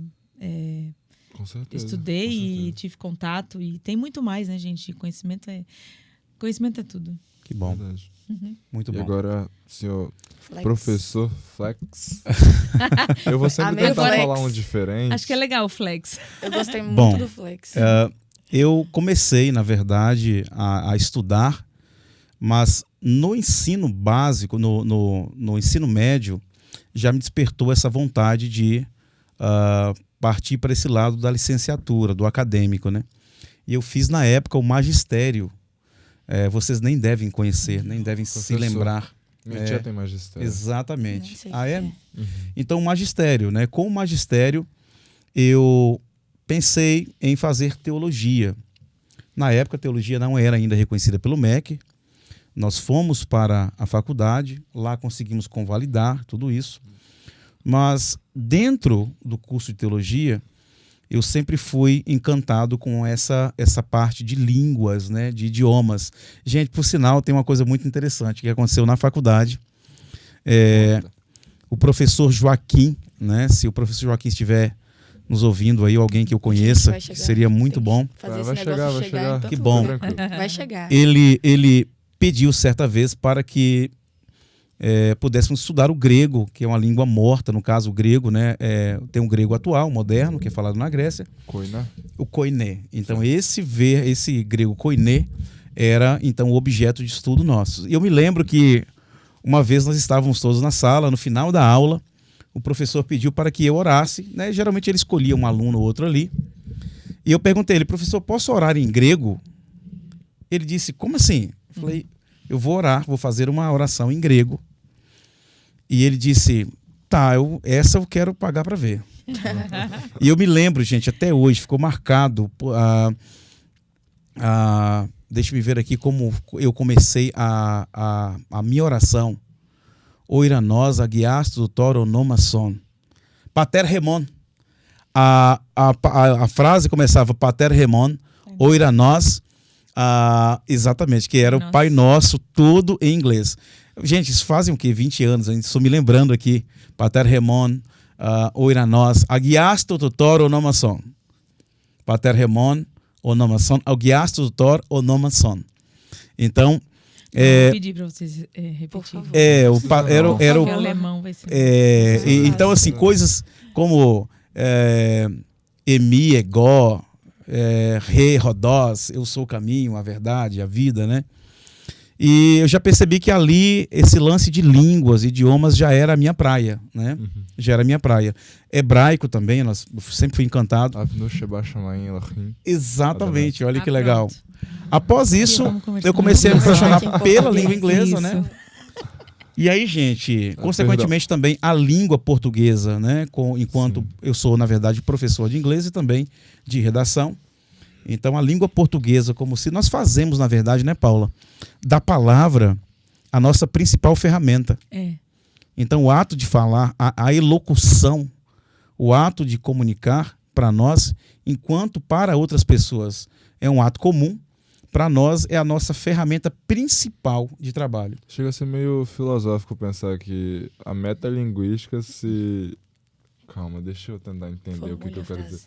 com certeza, estudei com certeza. E tive contato, e tem muito mais, né, gente? Conhecimento é tudo. Que bom. Muito bom. E agora, senhor Flex. Professor Flex. Eu vou sempre tentar falar um diferente. Acho que é legal o Flex. Eu gostei muito do Flex. Eu comecei, na verdade, a estudar, mas no ensino básico, no ensino médio, já me despertou essa vontade de partir para esse lado da licenciatura, do acadêmico, né? E eu fiz, na época, o magistério. Vocês nem devem conhecer, nem devem se lembrar. Minha tia tem magistério. Exatamente. É? Uhum. Então, o magistério, né? Com o magistério, eu pensei em fazer teologia. Na época, a teologia não era ainda reconhecida pelo MEC. Nós fomos para a faculdade, lá conseguimos convalidar tudo isso. Mas dentro do curso de teologia, eu sempre fui encantado com essa parte de línguas, né, de idiomas. Gente, por sinal, tem uma coisa muito interessante que aconteceu na faculdade. O professor Joaquim, né, se o professor Joaquim estiver nos ouvindo aí, alguém que eu conheça, seria muito bom. Vai chegar. Que bom. Vai chegar. Ele pediu certa vez para que pudéssemos estudar o grego, que é uma língua morta, no caso o grego, né? Tem um grego atual, moderno, que é falado na Grécia. Koiné. O koiné. Então esse grego koiné era então o objeto de estudo nosso. E eu me lembro que uma vez nós estávamos todos na sala, no final da aula, o professor pediu para que eu orasse, né? Geralmente ele escolhia um aluno ou outro ali. E eu perguntei a ele, professor, posso orar em grego? Ele disse, como assim? Eu falei, eu vou orar, vou fazer uma oração em grego. E ele disse, tá, essa eu quero pagar para ver. E eu me lembro, gente, até hoje, ficou marcado. Deixa eu ver aqui como eu comecei a minha oração. Oiranós, aguiasto, toro, nomasson. Pater remon. A frase começava Pater remon, oiranós, exatamente, que era o Pai Nosso, tudo em inglês. Gente, isso fazem o quê? 20 anos, a gente estou me lembrando aqui. Pater remon, oiranós, aguiasto, tutor, onomasson. Pater remon, onomasson, aguiasto, tutor, onomasson. Então, vou pedir para vocês repetirem. Era o alemão vai ser. Então, assim, coisas como Emi, Egó, Re, Rodós, eu sou o caminho, a verdade, a vida, né? E eu já percebi que ali esse lance de línguas, idiomas já era a minha praia, né? Já era a minha praia. Hebraico também, eu sempre fui encantado. Exatamente, olha que legal. Após isso, eu comecei a me apaixonar pela língua inglesa, né? E aí, gente, consequentemente também a língua portuguesa, né? Enquanto eu sou, na verdade, professor de inglês e também de redação. Então, a língua portuguesa, como se nós fazemos, na verdade, né, Paula? Da palavra a nossa principal ferramenta. Então, o ato de falar, a elocução, o ato de comunicar para nós, enquanto para outras pessoas é um ato comum, para nós é a nossa ferramenta principal de trabalho. Chega a ser meio filosófico pensar que a metalinguística se... Calma, deixa eu tentar entender o que eu quero dizer.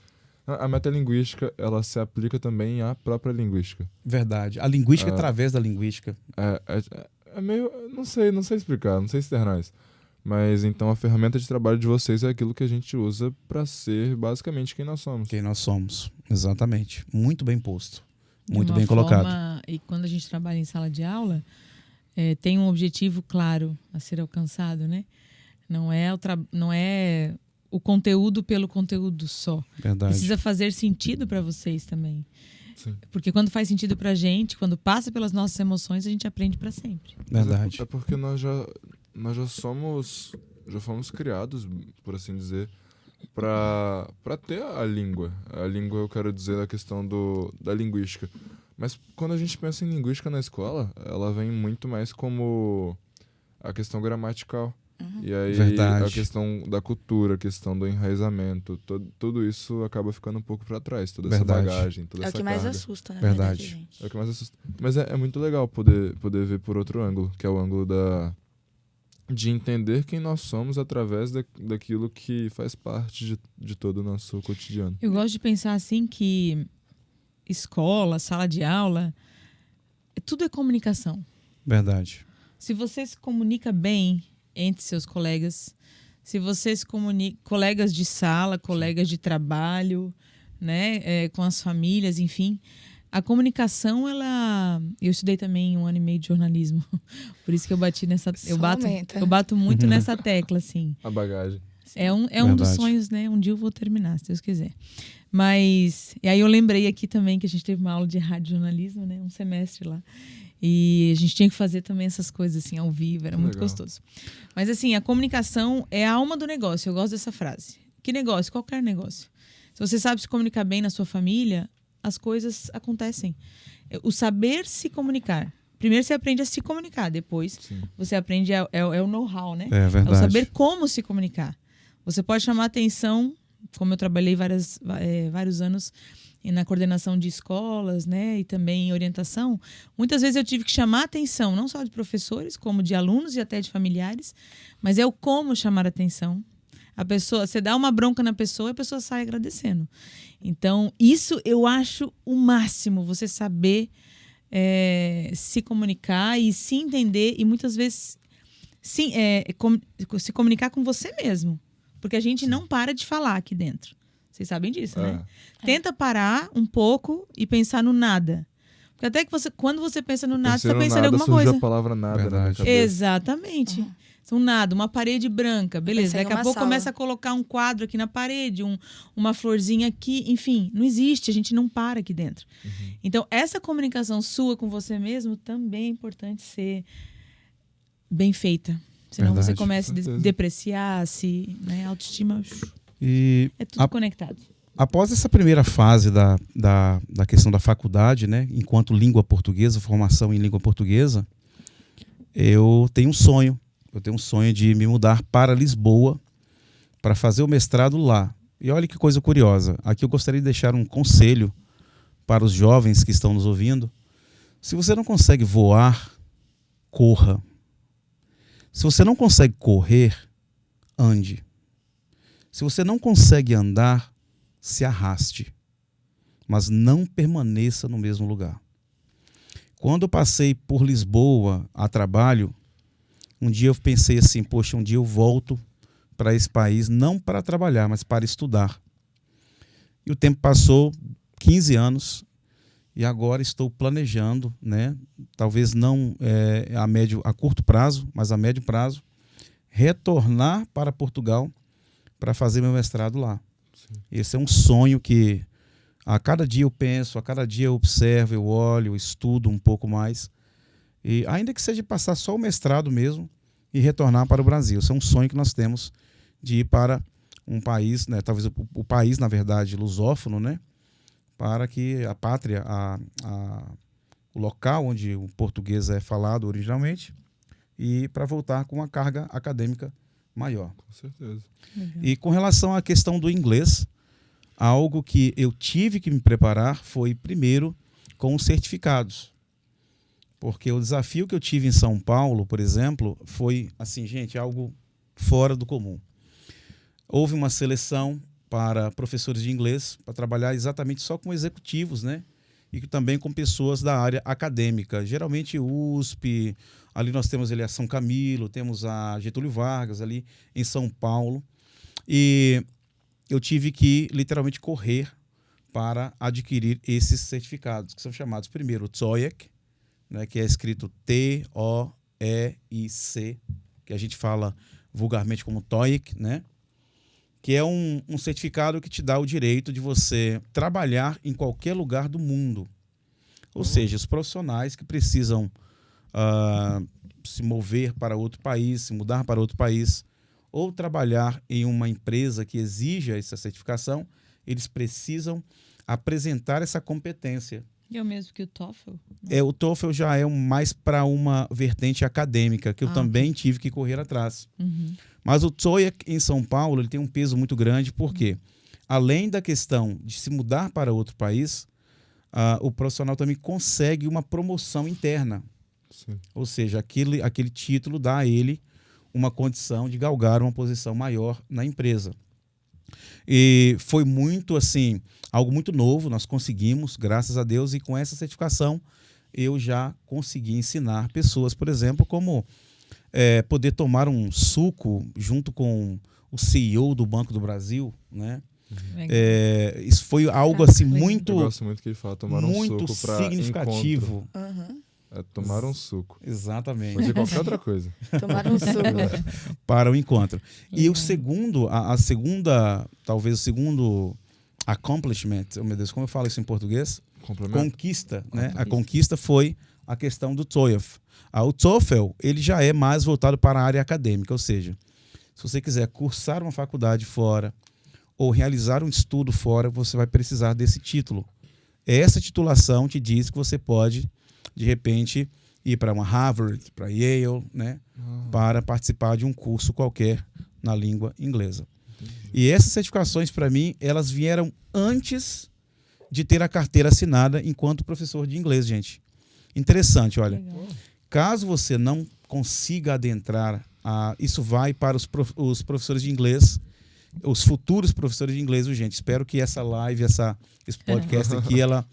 A metalinguística, ela se aplica também à própria linguística. Verdade. A linguística através da linguística. É meio... Não sei explicar, não sei externar isso. Mas então a ferramenta de trabalho de vocês é aquilo que a gente usa para ser basicamente quem nós somos. Quem nós somos, exatamente. Muito bem posto. Muito bem colocado. E quando a gente trabalha em sala de aula, tem um objetivo claro a ser alcançado, né? Não é o conteúdo pelo conteúdo só. Verdade. Precisa fazer sentido para vocês também. Sim. Porque quando faz sentido pra gente, quando passa pelas nossas emoções, a gente aprende pra sempre. Verdade. É porque nós já fomos criados, por assim dizer, para ter a língua. A língua, eu quero dizer, a questão da linguística. Mas quando a gente pensa em linguística na escola, ela vem muito mais como a questão gramatical. E aí Verdade. a questão da cultura, a questão do enraizamento, tudo isso acaba ficando um pouco para trás, toda Verdade. essa bagagem, toda É o essa que mais carga. assusta, na Verdade. verdade, gente. É o que mais assusta. Mas é muito legal poder ver por outro ângulo, que é o ângulo de entender quem nós somos através daquilo que faz parte de todo o nosso cotidiano. Eu gosto de pensar assim que escola, sala de aula, tudo é comunicação. Verdade. Se você se comunica bem entre seus colegas, se você se comunica, colegas de sala, colegas de trabalho, né, com as famílias, enfim, a comunicação, eu estudei também 1 ano e meio de jornalismo, por isso que eu bati eu bato muito nessa tecla, assim. A bagagem. É um dos sonhos, né? Um dia eu vou terminar, se Deus quiser. Mas, e aí eu lembrei aqui também que a gente teve uma aula de radiojornalismo, né? Um semestre lá. E a gente tinha que fazer também essas coisas assim, ao vivo, era muito gostoso. Mas assim, a comunicação é a alma do negócio, eu gosto dessa frase. Que negócio? Qualquer negócio. Se você sabe se comunicar bem na sua família, as coisas acontecem. O saber se comunicar. Primeiro você aprende a se comunicar, depois você aprende, é o know-how, né? É verdade. É o saber como se comunicar. Você pode chamar atenção, como eu trabalhei vários anos na coordenação de escolas, né, e também em orientação, muitas vezes eu tive que chamar atenção, não só de professores, como de alunos e até de familiares, mas é o como chamar atenção. A pessoa, você dá uma bronca na pessoa e a pessoa sai agradecendo. Então, isso eu acho o máximo, você saber se comunicar e se entender e muitas vezes se comunicar com você mesmo. Porque a gente não para de falar aqui dentro. Vocês sabem disso, né? Tenta parar um pouco e pensar no nada. Porque até que quando você pensa no nada, você está pensando em alguma coisa. A palavra nada na minha cabeça. Exatamente. Um nada, uma parede branca, beleza. Daqui a pouco começa a colocar um quadro aqui na parede, uma florzinha aqui, enfim, não existe, a gente não para aqui dentro. Então, essa comunicação sua com você mesmo também é importante ser bem feita. Senão você começa a depreciar, né, autoestima. É tudo conectado. Após essa primeira fase da questão da faculdade, né, enquanto língua portuguesa, formação em língua portuguesa, eu tenho um sonho. Eu tenho um sonho de me mudar para Lisboa para fazer o mestrado lá. E olha que coisa curiosa. Aqui eu gostaria de deixar um conselho para os jovens que estão nos ouvindo. Se você não consegue voar, corra. Se você não consegue correr, ande. Se você não consegue andar, se arraste. Mas não permaneça no mesmo lugar. Quando eu passei por Lisboa a trabalho, um dia eu pensei assim, poxa, um dia eu volto para esse país, não para trabalhar, mas para estudar. E o tempo passou, 15 anos, e agora estou planejando, né, talvez não a curto prazo, mas a médio prazo, retornar para Portugal para fazer meu mestrado lá. Sim. Esse é um sonho que a cada dia eu penso, a cada dia eu observo, eu olho, eu estudo um pouco mais. E ainda que seja passar só o mestrado mesmo e retornar para o Brasil. Esse é um sonho que nós temos de ir para um país, né, talvez o país, na verdade, lusófono, né, para que a pátria, o local onde o português é falado originalmente, e para voltar com uma carga acadêmica maior. Com certeza. Legal. E com relação à questão do inglês, algo que eu tive que me preparar foi, primeiro, com os certificados. Porque o desafio que eu tive em São Paulo, por exemplo, foi, assim, gente, algo fora do comum. Houve uma seleção para professores de inglês para trabalhar exatamente só com executivos, né? E também com pessoas da área acadêmica. Geralmente USP, ali nós temos ali a São Camilo, temos a Getúlio Vargas ali em São Paulo. E eu tive que literalmente correr para adquirir esses certificados, que são chamados primeiro o TOEIC, né, que é escrito T-O-E-I-C, que a gente fala vulgarmente como TOEIC, né? que é um certificado que te dá o direito de você trabalhar em qualquer lugar do mundo. Ou seja, os profissionais que precisam se mover para outro país, se mudar para outro país, ou trabalhar em uma empresa que exija essa certificação, eles precisam apresentar essa competência. É o mesmo que o TOEFL? O TOEFL já é mais para uma vertente acadêmica, que eu também tive que correr atrás. Uhum. Mas o TOEIC em São Paulo ele tem um peso muito grande, porque além da questão de se mudar para outro país, o profissional também consegue uma promoção interna. Sim. Ou seja, aquele título dá a ele uma condição de galgar uma posição maior na empresa. E foi muito assim, algo muito novo, nós conseguimos, graças a Deus, e com essa certificação eu já consegui ensinar pessoas, por exemplo, como poder tomar um suco junto com o CEO do Banco do Brasil, né? Isso foi algo assim muito... Eu gosto muito que ele fala, tomar um suco para significativo. Tomar um suco. Exatamente. Pode ser qualquer outra coisa. Tomar um suco. Para o encontro. E o segundo, talvez o segundo accomplishment, oh meu Deus, como eu falo isso em português? Conquista, né? A conquista foi a questão do TOEFL. O TOEFL, ele já é mais voltado para a área acadêmica, ou seja, se você quiser cursar uma faculdade fora ou realizar um estudo fora, você vai precisar desse título. Essa titulação te diz que você pode, de repente, ir para uma Harvard, para Yale, né? Para participar de um curso qualquer na língua inglesa. E essas certificações, para mim, elas vieram antes de ter a carteira assinada enquanto professor de inglês, gente. Interessante, olha. Legal. Caso você não consiga adentrar, isso vai para os professores de inglês, os futuros professores de inglês, gente. Espero que essa live, esse podcast aqui, ela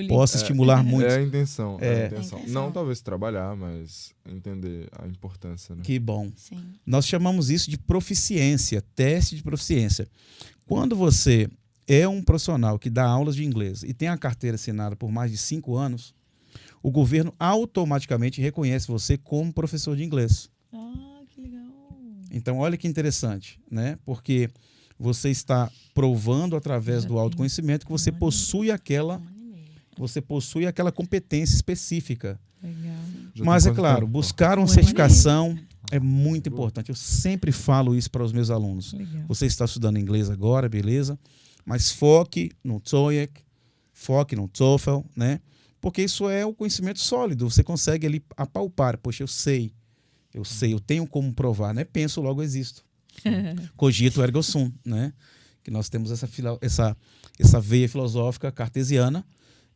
possa estimular muito. É a intenção. Não talvez trabalhar, mas entender a importância. Né? Que bom. Sim. Nós chamamos isso de proficiência, teste de proficiência. Quando você é um profissional que dá aulas de inglês e tem a carteira assinada por mais de 5 anos, o governo automaticamente reconhece você como professor de inglês. Que legal. Então, olha que interessante, né? Porque você está provando através do autoconhecimento que você possui aquela competência específica. Legal. Mas, é claro, buscar uma certificação é muito importante. Eu sempre falo isso para os meus alunos. Legal. Você está estudando inglês agora, beleza? Mas foque no TOEIC, foque no TOEFL, né? Porque isso é o conhecimento sólido. Você consegue ali apalpar. Poxa, eu sei, eu tenho como provar, né? Penso, logo existo. Cogito, ergo sum, né? Que nós temos essa veia filosófica cartesiana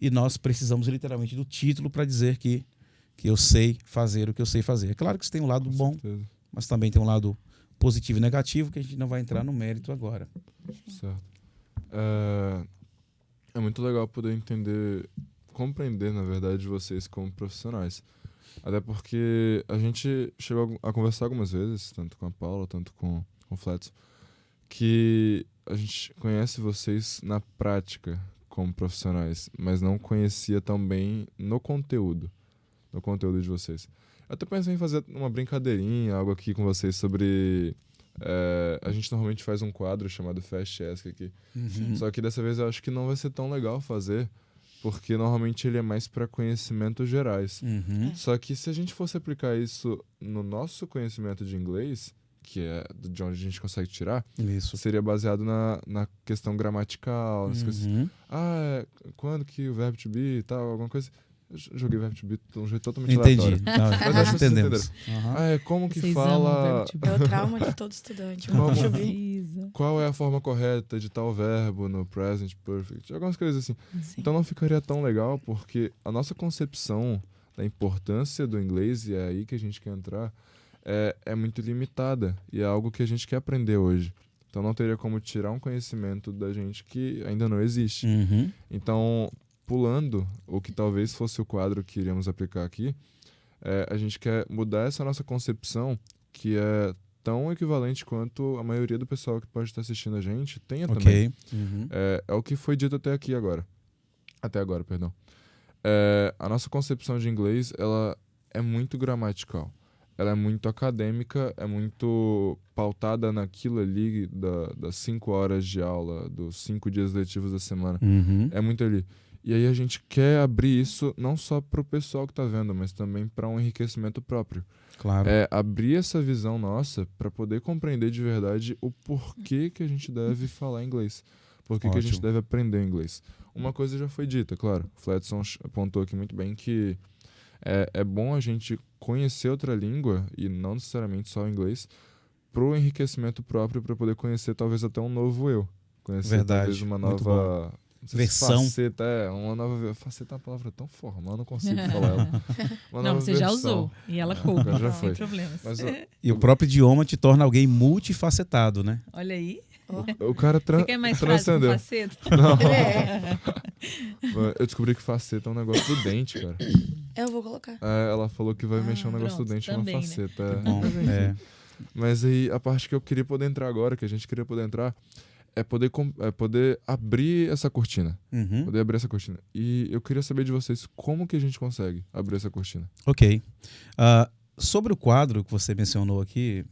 e nós precisamos literalmente do título para dizer que eu sei fazer o que eu sei fazer. É claro que isso tem um lado bom, mas também tem um lado positivo e negativo que a gente não vai entrar no mérito agora. Certo. É muito legal poder compreender, na verdade, vocês como profissionais. Até porque a gente chegou a conversar algumas vezes, tanto com a Paula, tanto com o Fletson, que a gente conhece vocês na prática como profissionais, mas não conhecia tão bem no conteúdo de vocês. Eu até pensei em fazer uma brincadeirinha, algo aqui com vocês sobre... a gente normalmente faz um quadro chamado Fast Ask aqui. Só que dessa vez eu acho que não vai ser tão legal fazer, porque normalmente ele é mais para conhecimentos gerais. Só que se a gente fosse aplicar isso no nosso conhecimento de inglês, que é de onde a gente consegue tirar, seria baseado na questão gramatical, nas coisas, quando que o verbo to be e tal, alguma coisa. Eu joguei verbo to be de um jeito totalmente aleatório. Mas nós entendemos. Como que Vocês fala... É o trauma de todo estudante. Qual é a forma correta de tal verbo no present perfect? Algumas coisas assim. Sim. Então não ficaria tão legal, porque a nossa concepção da importância do inglês, e é aí que a gente quer entrar, é muito limitada. E é algo que a gente quer aprender hoje. Então não teria como tirar um conhecimento da gente que ainda não existe. Então, pulando o que talvez fosse o quadro que iríamos aplicar aqui, a gente quer mudar essa nossa concepção, que é tão equivalente quanto a maioria do pessoal que pode estar assistindo a gente tenha também. É o que foi dito até agora. A nossa concepção de inglês, ela é muito gramatical. ela é muito acadêmica, é muito pautada naquilo ali das 5 horas de aula, dos 5 dias letivos da semana. É muito ali. E aí a gente quer abrir isso não só para o pessoal que está vendo, mas também para um enriquecimento próprio. Claro. É abrir essa visão nossa para poder compreender de verdade o porquê que a gente deve falar inglês. Por que a gente deve aprender inglês. Uma coisa já foi dita, claro. O Fledson apontou aqui muito bem que é bom a gente conhecer outra língua, e não necessariamente só o inglês, pro enriquecimento próprio, para poder conhecer talvez até um novo eu. Conhecer talvez uma nova versão. Faceta, uma nova faceta é uma palavra tão formal, eu não consigo falar ela. Não, você já usou. E ela culpa, já foi. sem problemas. Mas, E o próprio idioma te torna alguém multifacetado, né? Olha aí. O cara Você quer mais transcendeu. faceta? Não. Eu descobri que faceta é um negócio do dente, cara. Eu vou colocar. Ela falou que vai mexer um negócio do dente também, numa faceta. Né? Bom, Mas aí a parte que eu queria poder entrar agora, que a gente queria poder entrar, é poder abrir essa cortina. Poder abrir essa cortina. E eu queria saber de vocês como que a gente consegue abrir essa cortina. Ok. Sobre o quadro que você mencionou aqui,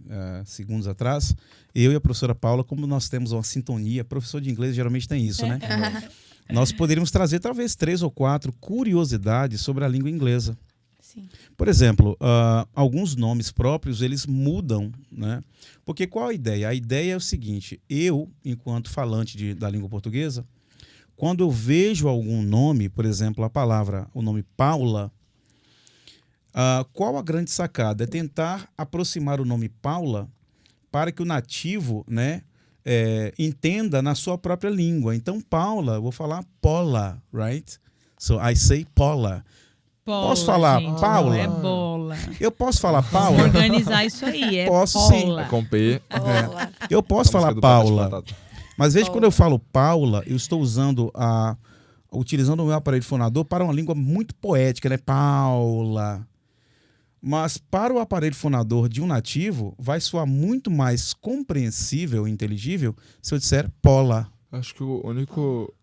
segundos atrás, eu e a professora Paula, como nós temos uma sintonia, professor de inglês geralmente tem isso, né? Nós poderíamos trazer talvez 3 ou 4 curiosidades sobre a língua inglesa. Sim. Por exemplo, alguns nomes próprios, eles mudam, né? Porque qual a ideia? A ideia é o seguinte: eu, enquanto falante da língua portuguesa, quando eu vejo algum nome, por exemplo, o nome Paula, qual a grande sacada? É tentar aproximar o nome Paula para que o nativo, né, entenda na sua própria língua. Então, Paula, eu vou falar Paula, right? So, I say Paula. Posso falar gente, Paula? Não é bola. Eu posso falar Paula? Vamos organizar isso aí. Posso Paula. sim. Com P. Eu posso falar Paula. Mas veja, quando eu falo Paula, eu estou utilizando o meu aparelho fonador para uma língua muito poética, né? Paula. Mas para o aparelho fonador de um nativo, vai soar muito mais compreensível e inteligível se eu disser Paula. Acho que o único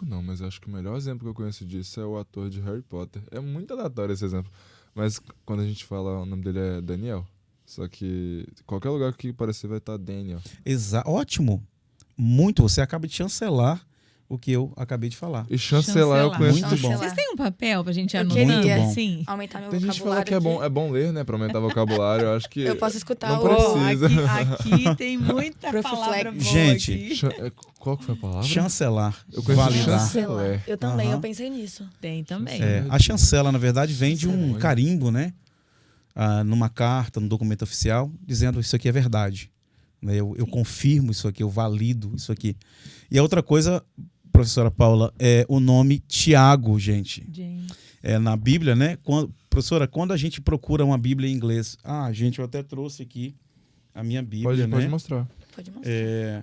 não, mas acho que o melhor exemplo que eu conheço disso é o ator de Harry Potter. É muito aleatório esse exemplo. Mas quando a gente fala, o nome dele é Daniel. Só que qualquer lugar que parecer vai estar Daniel. Ótimo. Muito. Você acaba de chancelar o que eu acabei de falar. E chancelar eu conheço. Muito bom. Vocês têm um papel pra gente Eu anotar? queria Assim? aumentar meu Tem gente que fala vocabulário que é bom ler, né? Pra aumentar o vocabulário. Eu acho que. Eu posso escutar não o- precisa. Aqui tem muita Prof. palavra Flex. boa Gente, aqui. Qual que foi a palavra? Chancelar. Eu conheço Validar. chanceler. Eu também, Aham. eu pensei nisso. Tem também. A chancela, na verdade, vem de um Chanceler. carimbo, né? Numa carta, num documento oficial, dizendo isso aqui é verdade. Né? Eu confirmo isso aqui, eu valido isso aqui. E a outra coisa, professora Paula, é o nome Tiago, gente. James. Na Bíblia, né? Professora, quando a gente procura uma Bíblia em inglês, gente, eu até trouxe aqui a minha Bíblia, né? Pode mostrar. Pode mostrar.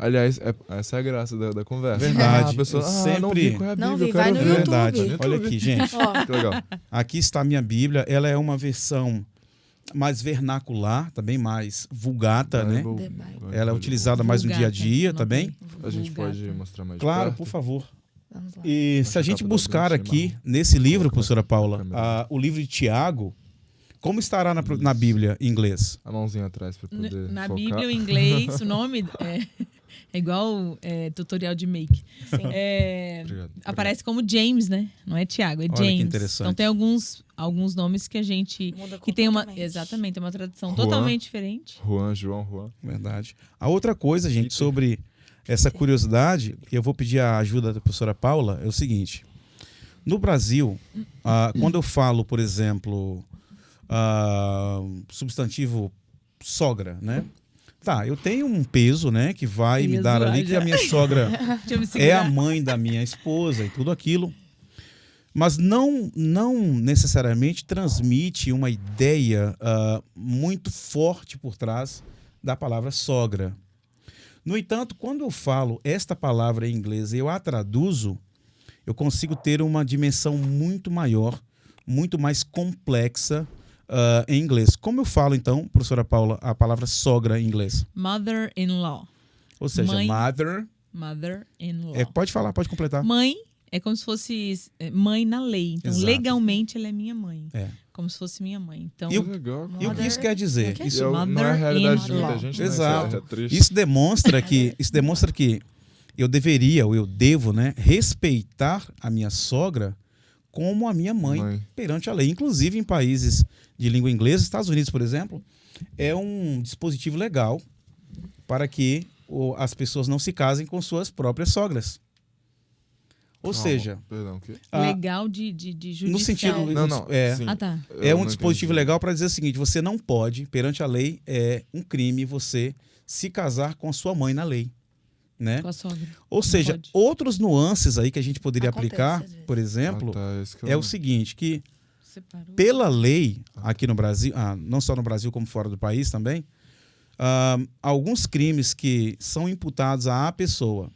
Aliás, essa é a graça da conversa. Verdade. A pessoa, Eu não sempre- vi qual é a Não Bíblia, vi, eu quero vai no ver. YouTube. Verdade. Olha aqui, gente. Ó, Que legal. Aqui está a minha Bíblia. Ela é uma versão mais vernacular, também mais vulgata, né? Bible. The Bible. Ela é utilizada mais no dia a dia, tá bem? A gente Vulgata. pode mostrar mais de Claro, perto? por favor. Vamos lá. E se a Acho gente que a buscar capa da aqui, Bíblia nesse livro, Coloca professora mais Paula, câmera. o livro de Tiago, como estará na Bíblia em inglês? A mãozinha atrás pra poder Na focar. Bíblia, o inglês, o nome é igual tutorial de make. Sim. Obrigado. Aparece como James, né? Não é Tiago, é Olha James. que interessante. Então tem alguns nomes que a gente Muda que tem uma completamente. exatamente uma tradução Juan. totalmente diferente. Juan. Verdade. A outra coisa, gente, Peter. sobre essa curiosidade, e eu vou pedir a ajuda da professora Paula, é o seguinte. No Brasil, quando eu falo, por exemplo, substantivo sogra, né? Tá, eu tenho um peso, né, que vai me dar ali que a minha sogra Deixa eu me é a segurar. mãe da minha esposa e tudo aquilo. Mas não necessariamente transmite uma ideia muito forte por trás da palavra sogra. No entanto, quando eu falo esta palavra em inglês e eu a traduzo, eu consigo ter uma dimensão muito maior, muito mais complexa em inglês. Como eu falo, então, professora Paula, a palavra sogra em inglês? Mother-in-law. Ou seja, Mãe. mother. Mother-in-law. Pode falar, pode completar. Mãe É como se fosse mãe na lei. Então, Exato. Legalmente, ela é minha mãe. É. Como se fosse minha mãe. Então, E o que isso quer dizer? Isso não é a realidade de muita gente, né? Exato. É triste. Isso demonstra que eu deveria, ou eu devo, né, respeitar a minha sogra como a minha mãe perante a lei. Inclusive, em países de língua inglesa, Estados Unidos, por exemplo, é um dispositivo legal para que as pessoas não se casem com suas próprias sogras. Ou seja... Perdão, o quê? Legal de judiciário. No sentido... Não, sim. Tá. É um dispositivo legal para dizer o seguinte: você não pode, perante a lei, é um crime você se casar com a sua mãe na lei. Né? Com a sogra. Ou seja, outros nuances aí que a gente poderia aplicar, por Ah, exemplo, tá, é o seguinte, que Separou. pela lei aqui no Brasil, não só no Brasil como fora do país também, alguns crimes que são imputados à pessoa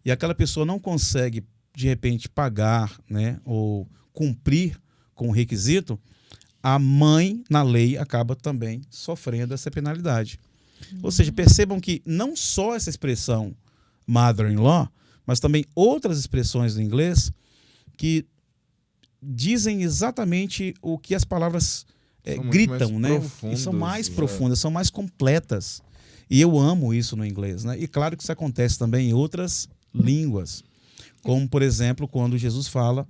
e aquela pessoa não consegue, de repente, pagar, né, ou cumprir com o requisito, a mãe, na lei, acaba também sofrendo essa penalidade. Ou seja, percebam que não só essa expressão mother-in-law, mas também outras expressões no inglês que dizem exatamente o que as palavras gritam, né? E são mais profundas, são mais completas. E eu amo isso no inglês, né? E claro que isso acontece também em outras línguas. Como, por exemplo, quando Jesus fala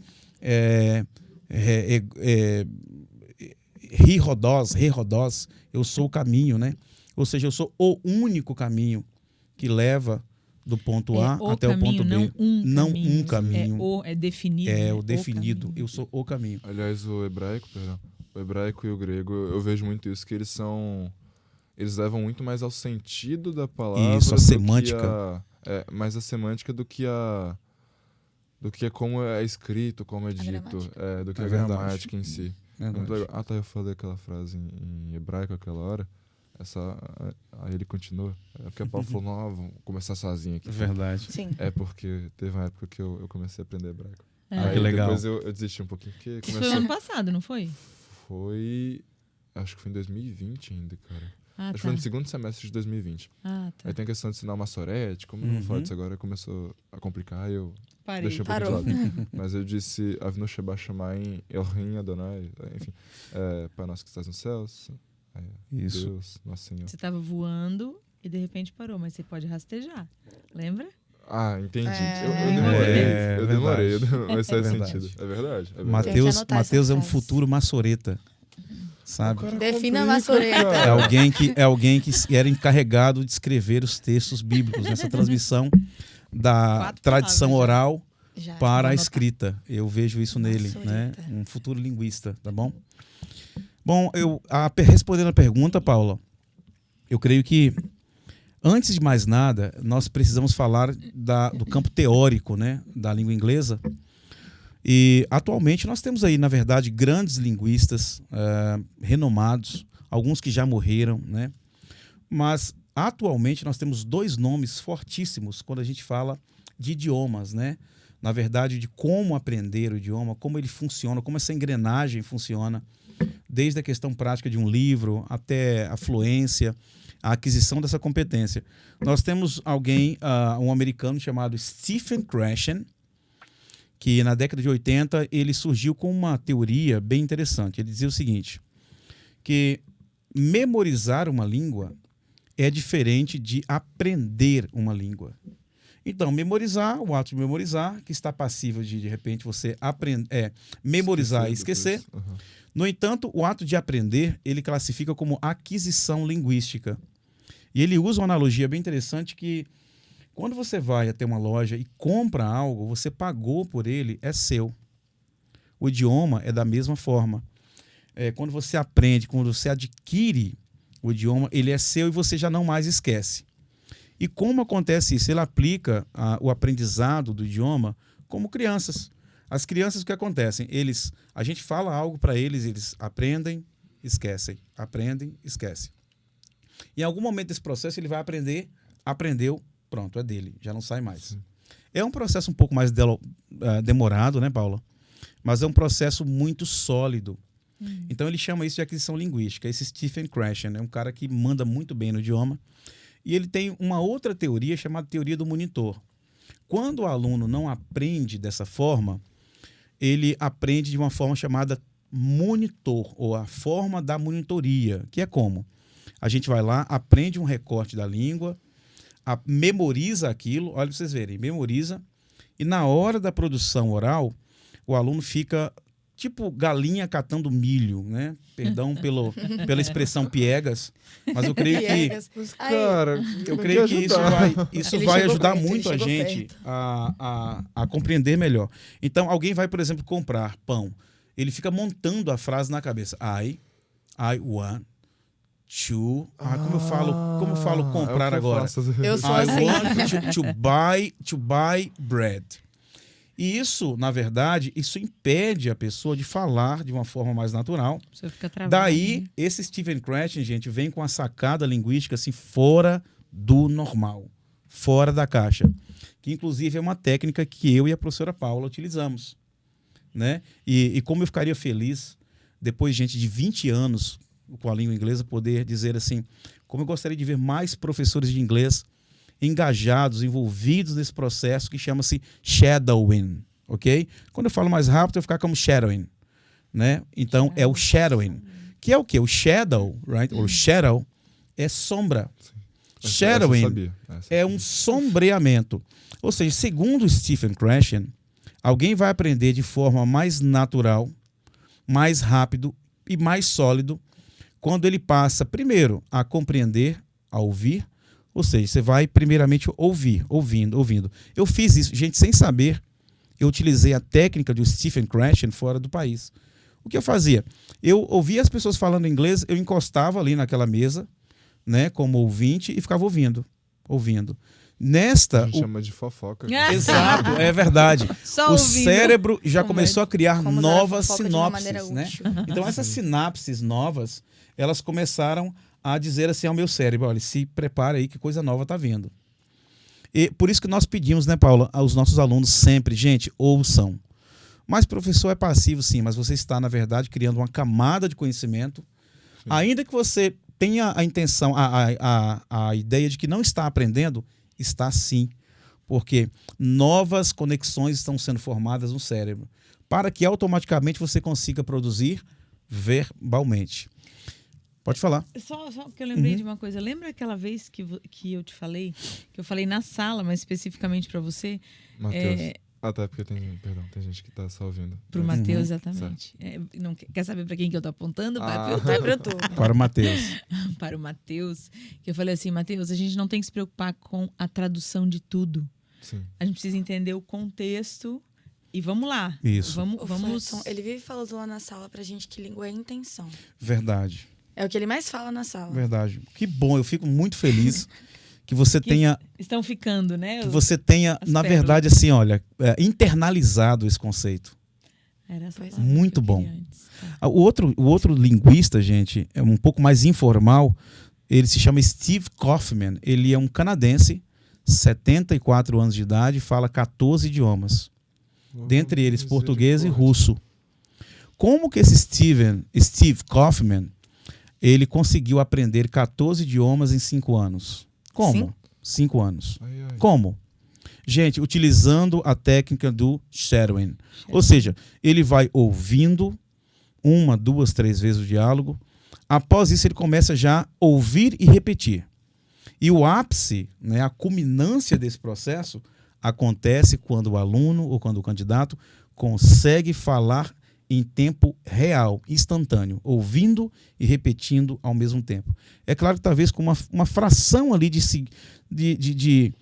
Rodós, eu sou o caminho, né? Ou seja, eu sou o único caminho que leva do ponto A até o ponto B. Não um caminho. É definido. É o definido. Eu sou o caminho. Aliás, o hebraico e o grego, eu vejo muito isso, que eles levam muito mais ao sentido da palavra. Isso, a semântica. Mais a semântica do que como é escrito, como é dito, do que a gramática em si. Ah, tá, eu falei aquela frase em hebraico aquela hora. Aí ele continua. Porque a Paulo falou, não, vamos começar sozinho aqui. Verdade. Sim. É porque teve uma época que eu comecei a aprender hebraico. Aí que legal. Depois eu desisti um pouquinho. Porque Isso foi ano passado, não foi? Foi... Acho que foi em 2020 ainda, cara. Acho que Tá. foi no segundo semestre de 2020. Tá. Aí tem a questão de ensinar uma sorete. Como eu não falo disso agora, começou a complicar e eu deixei um pouco de lado. Mas eu disse Avinu Sheba Shamayim Elohim Adonai. Enfim, Pai Nosso que estás nos céus. Isso. Deus, Nosso Senhor. Você estava voando e de repente parou, mas você pode rastejar. Lembra? Ah, entendi. Eu demorei, mas faz sentido. É verdade. Mateus é um futuro maçoreta. Sabe? Defina a maçoreta. É alguém que era encarregado de escrever os textos bíblicos nessa transmissão da tradição oral para a escrita. Eu vejo isso nele, né? Um futuro linguista, tá bom? Bom, respondendo a pergunta, Paula, eu creio que, antes de mais nada, nós precisamos falar do campo teórico, né, da língua inglesa. E, atualmente, nós temos aí, na verdade, grandes linguistas renomados, alguns que já morreram, né? Mas, atualmente, nós temos dois nomes fortíssimos quando a gente fala de idiomas, né? Na verdade, de como aprender o idioma, como ele funciona, como essa engrenagem funciona, desde a questão prática de um livro até a fluência, a aquisição dessa competência. Nós temos um americano chamado Stephen Krashen, que na década de 80 ele surgiu com uma teoria bem interessante. Ele dizia o seguinte, que memorizar uma língua é diferente de aprender uma língua. Então, memorizar, o ato de memorizar, que está passível de repente, você memorizar e esquecer. No entanto, o ato de aprender, ele classifica como aquisição linguística. E ele usa uma analogia bem interessante que, quando você vai até uma loja e compra algo, você pagou por ele, é seu. O idioma é da mesma forma. Quando você aprende, quando você adquire o idioma, ele é seu e você já não mais esquece. E como acontece isso? Ele aplica o aprendizado do idioma como crianças. As crianças, o que acontecem? A gente fala algo para eles aprendem, esquecem. Aprendem, esquecem. Em algum momento desse processo, ele vai aprender, aprendeu, pronto, é dele, já não sai mais. Sim. É um processo um pouco mais demorado, né, Paula? Mas é um processo muito sólido. Então, ele chama isso de aquisição linguística. Esse Stephen Krashen é um cara que manda muito bem no idioma. E ele tem uma outra teoria chamada teoria do monitor. Quando o aluno não aprende dessa forma, ele aprende de uma forma chamada monitor, ou a forma da monitoria, que é como? A gente vai lá, aprende um recorte da língua, memoriza aquilo, olha para vocês verem, memoriza, e na hora da produção oral, o aluno fica tipo galinha catando milho, né? Perdão pela expressão piegas, mas eu creio que isso vai ajudar muito a gente a compreender melhor. Então, alguém vai, por exemplo, comprar pão. Ele fica montando a frase na cabeça. I want to... como eu falo comprar agora? Eu sou assim. I want to buy bread. E isso, na verdade, isso impede a pessoa de falar de uma forma mais natural. Você fica travado. Daí, esse Stephen Krashen, gente, vem com a sacada linguística assim, fora do normal, fora da caixa. Que, inclusive, é uma técnica que eu e a professora Paula utilizamos. Né? E como eu ficaria feliz, depois, gente, de 20 anos com a língua inglesa, poder dizer assim, como eu gostaria de ver mais professores de inglês engajados, envolvidos nesse processo que chama-se shadowing, ok? Quando eu falo mais rápido, eu ficar como shadowing, né? Então, é o shadowing, que é o quê? O shadow, right? Ou shadow é sombra. Sim. Shadowing é um sombreamento. Ou seja, segundo Stephen Krashen, alguém vai aprender de forma mais natural, mais rápido e mais sólido quando ele passa, primeiro, a compreender, a ouvir. Ou seja, você vai primeiramente ouvindo. Eu fiz isso, gente, sem saber. Eu utilizei a técnica do Stephen Krashen fora do país. O que eu fazia? Eu ouvia as pessoas falando inglês, eu encostava ali naquela mesa, né, como ouvinte, e ficava ouvindo. Nesta... A gente chama de fofoca. Exato, é verdade. Só o ouvindo. cérebro já começou a criar novas sinapses, né? útil. Então essas sinapses novas, elas começaram a dizer assim ao meu cérebro, olha, se prepara aí que coisa nova está vindo. E por isso que nós pedimos, né, Paula, aos nossos alunos sempre, gente, ouçam. Mas professor é passivo, sim, mas você está, na verdade, criando uma camada de conhecimento, sim. Ainda que você tenha a intenção, a ideia de que não está aprendendo, está sim, porque novas conexões estão sendo formadas no cérebro, para que automaticamente você consiga produzir verbalmente. Pode falar. Só porque eu lembrei de uma coisa. Lembra aquela vez que eu te falei, que eu falei na sala, mas especificamente para você? Matheus. Até porque tem gente que tá só ouvindo. Pro Matheus, exatamente. Não quer saber para quem que eu tô apontando? Para o Matheus. Para o Matheus. Que eu falei assim, Matheus, a gente não tem que se preocupar com a tradução de tudo. Sim. A gente precisa entender o contexto e vamos lá. Isso. Vamos. Ele vive falando lá na sala pra gente que língua é intenção. Verdade. É o que ele mais fala na sala. Verdade. Que bom, eu fico muito feliz que você tenha... Estão ficando, né? Que você tenha, na verdade, assim, olha, internalizado esse conceito. Era essa muito bom. Tá. O outro linguista, gente, é um pouco mais informal, ele se chama Steve Kaufman. Ele é um canadense, 74 anos de idade, fala 14 idiomas. Dentre eles, português e russo. Como que esse Steve Kaufman... ele conseguiu aprender 14 idiomas em 5 anos. Como? 5 anos. Ai. Como? Gente, utilizando a técnica do shadowing. Ou seja, ele vai ouvindo 1, 2, 3 vezes o diálogo. Após isso, ele começa já a ouvir e repetir. E o ápice, né, a culminância desse processo, acontece quando o aluno ou quando o candidato consegue falar em tempo real, instantâneo, ouvindo e repetindo ao mesmo tempo. É claro que talvez com uma fração ali de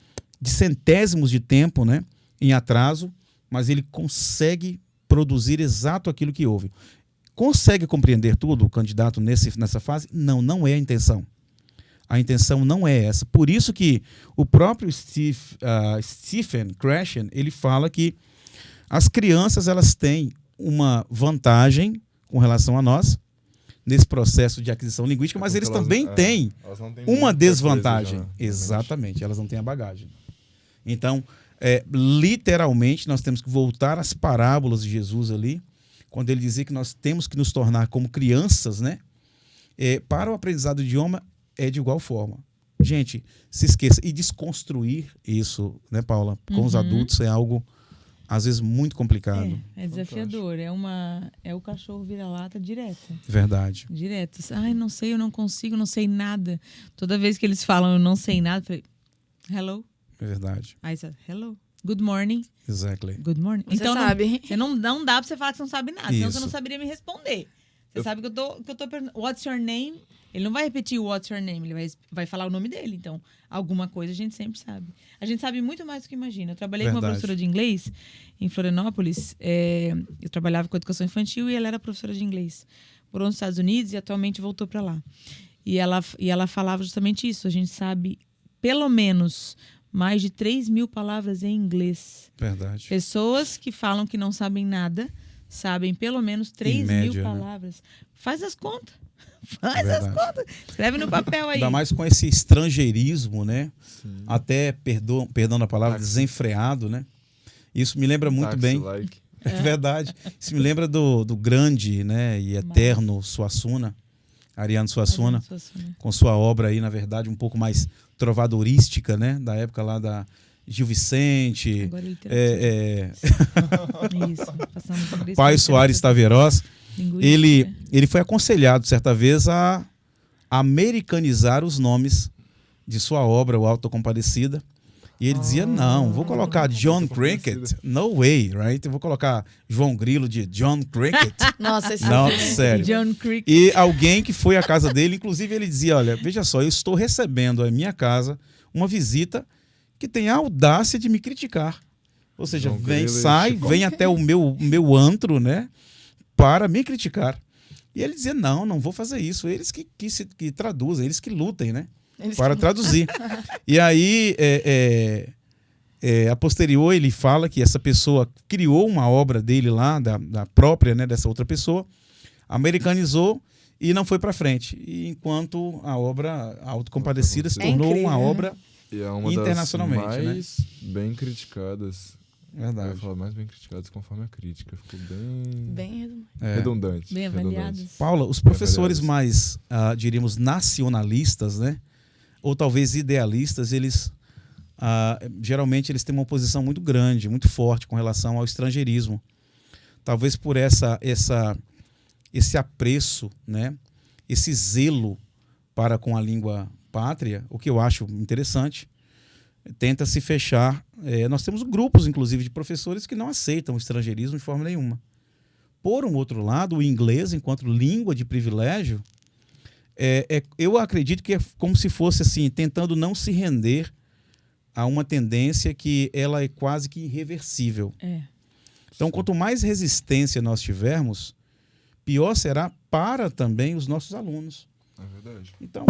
centésimos de tempo, né, em atraso, mas ele consegue produzir exato aquilo que ouve. Consegue compreender tudo o candidato nessa fase? Não é a intenção. A intenção não é essa. Por isso que o próprio Stephen Krashen, ele fala que as crianças elas têm uma vantagem com relação a nós nesse processo de aquisição linguística, mas eles também têm uma desvantagem. Exatamente, elas não têm a bagagem. Então, literalmente, nós temos que voltar às parábolas de Jesus ali, quando ele dizia que nós temos que nos tornar como crianças, né? Para o aprendizado do idioma é de igual forma. gente, se esqueça. E desconstruir isso, né, Paula? Com os adultos é algo, às vezes, muito complicado. É desafiador. É o cachorro vira-lata direto. Verdade. Direto. Ai, não sei, eu não consigo, não sei nada. Toda vez que eles falam eu não sei nada, eu falei, hello? É verdade. Aí você, hello? Good morning. Exactly. Good morning. Você Então sabe. não dá pra você falar que você não sabe nada, senão Isso. você não saberia me responder. Você sabe que eu tô perguntando, what's your name? Ele não vai repetir o what's your name, ele vai falar o nome dele. Então, alguma coisa a gente sempre sabe. A gente sabe muito mais do que imagina. Eu trabalhei com uma professora de inglês em Florianópolis. Eu trabalhava com educação infantil e ela era professora de inglês. Morou nos Estados Unidos e atualmente voltou para lá. E ela falava justamente isso. A gente sabe, pelo menos, mais de 3.000 palavras em inglês. Verdade. Pessoas que falam que não sabem nada sabem pelo menos 3.000 palavras. Né? Faz as contas. Faz as contas. Escreve no papel aí. Ainda mais com esse estrangeirismo, né? Sim. Até, perdão a palavra, desenfreado, né? Isso me lembra muito bem. É verdade. Isso me lembra do grande, né, e eterno Suassuna, Ariano Suassuna, com sua obra aí, na verdade, um pouco mais trovadorística, né? Da época lá da Gil Vicente. Agora Isso. Pai Soares Taveroz. Ele foi aconselhado, certa vez, a americanizar os nomes de sua obra, o Autocompadecida. E ele dizia, não, vou colocar John Cricket, no way, right? Eu vou colocar João Grilo de John Cricket. Nossa, esse não, sério. John Cricket. E alguém que foi à casa dele, inclusive ele dizia, olha, veja só, eu estou recebendo à minha casa uma visita que tem a audácia de me criticar. Ou seja, vem até o meu antro, né, para me criticar. E ele dizia, não vou fazer isso. Eles que traduzem, eles que lutem, né? Para traduzir. E aí, a posterior, ele fala que essa pessoa criou uma obra dele lá, da própria, né, dessa outra pessoa, americanizou e não foi para frente. E enquanto a obra Autocompadecida se tornou uma obra e é uma internacionalmente, das mais, né? Bem criticadas. Verdade. Eu ia falar mais bem criticadas conforme a crítica. Ficou bem redundante. Bem avaliadas. Paula, os professores mais, diríamos, nacionalistas, né? Ou talvez idealistas, eles geralmente eles têm uma posição muito grande, muito forte com relação ao estrangeirismo. Talvez por esse apreço, né? Esse zelo para com a língua pátria, o que eu acho interessante, tenta se fechar. Nós temos grupos, inclusive, de professores que não aceitam o estrangeirismo de forma nenhuma. Por um outro lado, o inglês, enquanto língua de privilégio, eu acredito que é como se fosse assim, tentando não se render a uma tendência que ela é quase que irreversível. Então, quanto mais resistência nós tivermos, pior será para também os nossos alunos. É verdade. Então,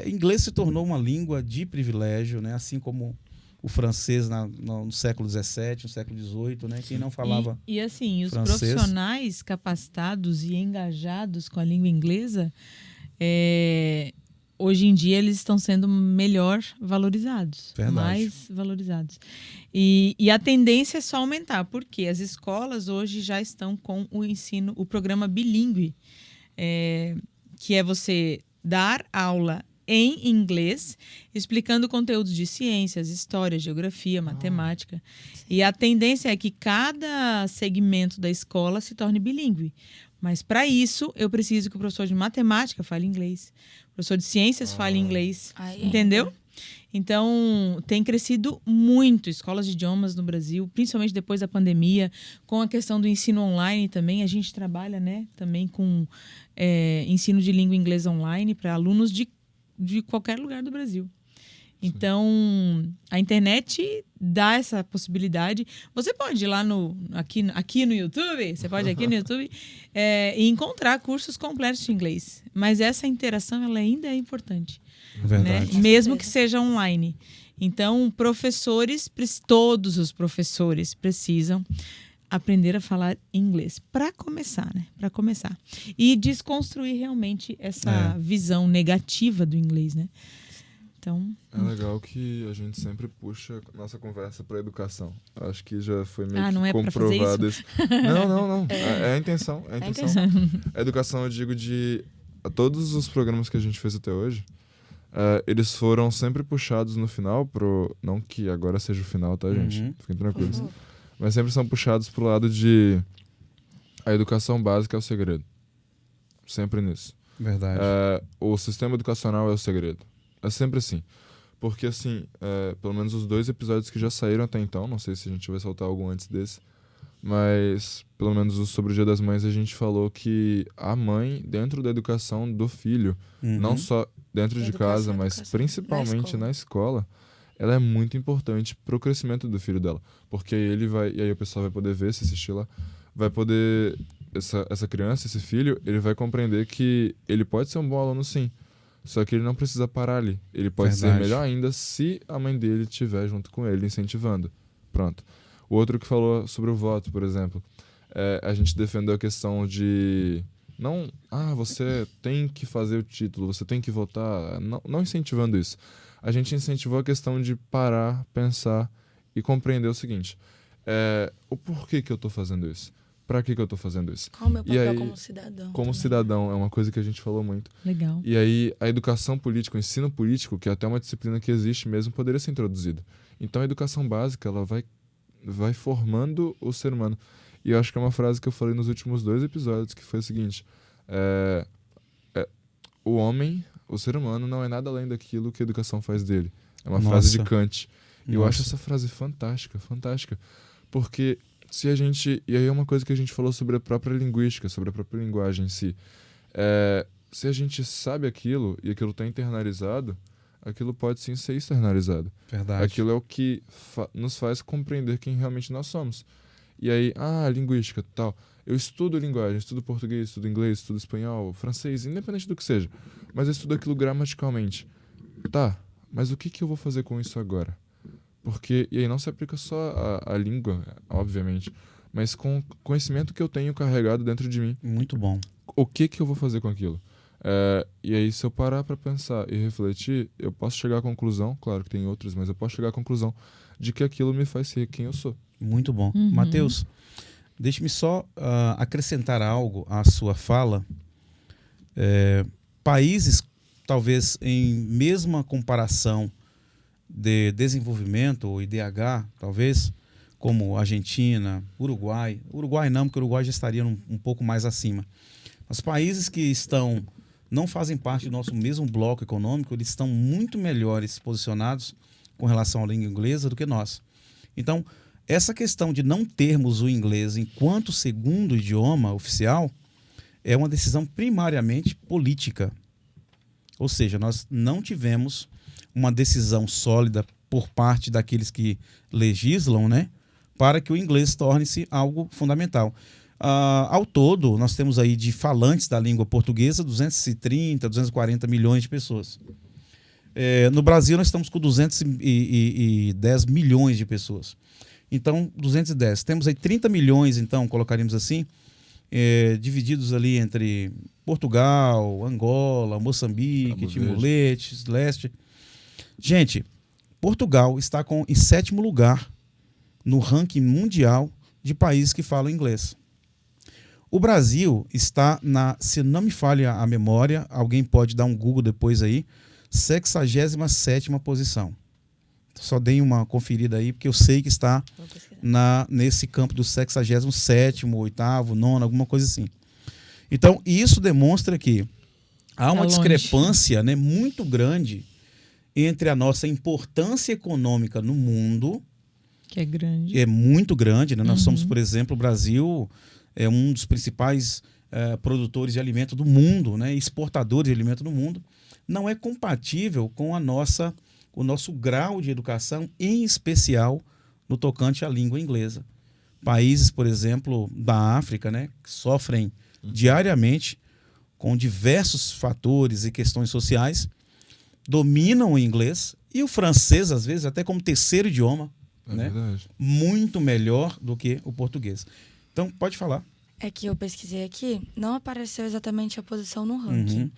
inglês se tornou uma língua de privilégio, né? Assim como o francês no século XVII, no século XVIII, né? Quem não falava e assim, os francês, profissionais capacitados e engajados com a língua inglesa, hoje em dia eles estão sendo melhor valorizados. Verdade. Mais valorizados. E a tendência é só aumentar, porque as escolas hoje já estão com o programa bilíngue, que é você dar aula em inglês, explicando conteúdos de ciências, história, geografia, matemática. E a tendência é que cada segmento da escola se torne bilíngue. Mas, para isso, eu preciso que o professor de matemática fale inglês, o professor de ciências fale inglês. Entendeu? Então, tem crescido muito escolas de idiomas no Brasil, principalmente depois da pandemia, com a questão do ensino online também. A gente trabalha, né, também com ensino de língua inglesa online para alunos de qualquer lugar do Brasil. Então, a internet dá essa possibilidade. Você pode ir lá aqui no YouTube, e encontrar cursos completos de inglês. Mas essa interação ela ainda é importante. Verdade. Né? Mesmo que seja online. Então, todos os professores precisam aprender a falar inglês. Para começar, né? Para começar. E desconstruir realmente essa visão negativa do inglês, né? Então, é legal que a gente sempre puxa nossa conversa para educação. Acho que já foi meio que comprovado isso. Não. É a intenção. A educação, eu digo, de todos os programas que a gente fez até hoje, eles foram sempre puxados no final pro... Não que agora seja o final, tá, gente? Fiquem tranquilos. Mas sempre são puxados pro lado de... A educação básica é o segredo. Sempre nisso. Verdade. O sistema educacional é o segredo. É sempre assim. Porque, assim, pelo menos os 2 episódios que já saíram até então, não sei se a gente vai soltar algum antes desse, mas pelo menos sobre o Dia das Mães a gente falou que a mãe, dentro da educação do filho, não só dentro de casa, mas principalmente na escola, ela é muito importante pro crescimento do filho dela. Porque ele vai, e aí o pessoal vai poder ver, se assistir lá, vai poder, essa criança, esse filho, ele vai compreender que ele pode ser um bom aluno sim, só que ele não precisa parar ali. Ele pode ser melhor ainda se a mãe dele estiver junto com ele, incentivando. Pronto. O outro que falou sobre o voto, por exemplo, a gente defendeu a questão de... Não, você tem que fazer o título, você tem que votar. Não incentivando isso. A gente incentivou a questão de parar, pensar e compreender o seguinte. O porquê que eu tô fazendo isso? Pra que eu tô fazendo isso? Qual o meu papel como cidadão? Como cidadão, é uma coisa que a gente falou muito. Legal. E aí, a educação política, o ensino político, que é até uma disciplina que existe mesmo, poderia ser introduzida. Então, a educação básica, ela vai formando o ser humano. E eu acho que é uma frase que eu falei nos últimos 2 episódios, que foi o seguinte. O homem, o ser humano, não é nada além daquilo que a educação faz dele. É uma frase de Kant. E eu acho essa frase fantástica, fantástica. Porque... se a gente... E aí é uma coisa que a gente falou sobre a própria linguística, sobre a própria linguagem em si. Se a gente sabe aquilo e aquilo está internalizado, aquilo pode sim ser externalizado. Verdade. Aquilo é o que nos faz compreender quem realmente nós somos. E aí, linguística, tal. Eu estudo linguagem, estudo português, estudo inglês, estudo espanhol, francês, independente do que seja. Mas eu estudo aquilo gramaticalmente. Tá, mas o que eu vou fazer com isso agora? Porque, e aí não se aplica só a língua, obviamente, mas com o conhecimento que eu tenho carregado dentro de mim. Muito bom. O que eu vou fazer com aquilo? E aí, se eu parar para pensar e refletir, eu posso chegar à conclusão, claro que tem outros, mas eu posso chegar à conclusão de que aquilo me faz ser quem eu sou. Muito bom. Matheus, deixe-me só acrescentar algo à sua fala. Países, talvez em mesma comparação de desenvolvimento, ou IDH, talvez, como Argentina, Uruguai não, porque o Uruguai já estaria um pouco mais acima. Os países que não fazem parte do nosso mesmo bloco econômico, eles estão muito melhores posicionados com relação à língua inglesa do que nós. Então, essa questão de não termos o inglês enquanto segundo idioma oficial é uma decisão primariamente política. Ou seja, nós não tivemos uma decisão sólida por parte daqueles que legislam, né, para que o inglês torne-se algo fundamental. Ao todo, nós temos aí de falantes da língua portuguesa 230, 240 milhões de pessoas. No Brasil, nós estamos com 210 milhões de pessoas. Então, 210. Temos aí 30 milhões, então, colocaríamos assim, divididos ali entre Portugal, Angola, Moçambique, Timor-Leste, Leste. Gente, Portugal está em 7º lugar no ranking mundial de países que falam inglês. O Brasil está se não me falha a memória, alguém pode dar um Google depois aí, 67ª posição. Só deem uma conferida aí, porque eu sei que está nesse campo do 67º, 8º, 9º, alguma coisa assim. Então, isso demonstra que há uma discrepância, né, muito grande entre a nossa importância econômica no mundo, que é grande. É muito grande, né? Nós somos, por exemplo, o Brasil é um dos principais produtores de alimento do mundo, né? Exportadores de alimento do mundo. Não é compatível com o nosso grau de educação, em especial no tocante à língua inglesa. Países, por exemplo, da África, né, que sofrem diariamente com diversos fatores e questões sociais, dominam o inglês e o francês, às vezes, até como 3º idioma, né? Muito melhor do que o português. Então, pode falar. É que eu pesquisei aqui, não apareceu exatamente a posição no ranking,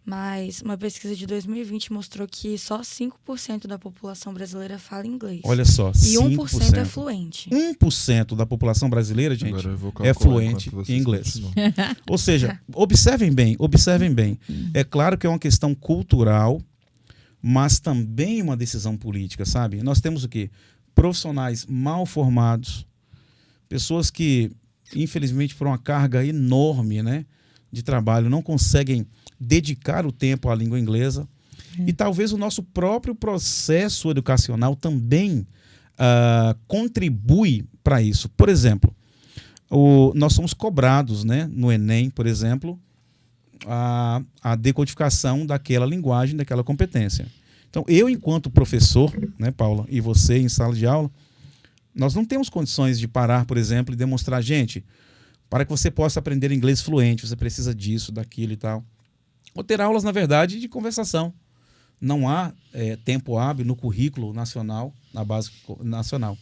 mas uma pesquisa de 2020 mostrou que só 5% da população brasileira fala inglês. Olha só, 5%. E 1% é fluente. 1% da população brasileira, gente, é fluente em inglês. Ou seja, observem bem. É claro que é uma questão cultural, mas também uma decisão política, sabe? Nós temos o quê? Profissionais mal formados, pessoas que, infelizmente, por uma carga enorme, né, de trabalho, não conseguem dedicar o tempo à língua inglesa. E talvez o nosso próprio processo educacional também contribui para isso. Por exemplo, nós somos cobrados, né, no Enem, por exemplo, a decodificação daquela linguagem, daquela competência. Então, eu, enquanto professor, né, Paula, e você em sala de aula, nós não temos condições de parar, por exemplo, e demonstrar, gente, para que você possa aprender inglês fluente, você precisa disso, daquilo e tal. Ou ter aulas, na verdade, de conversação. Não há tempo hábil no currículo nacional, na base nacional.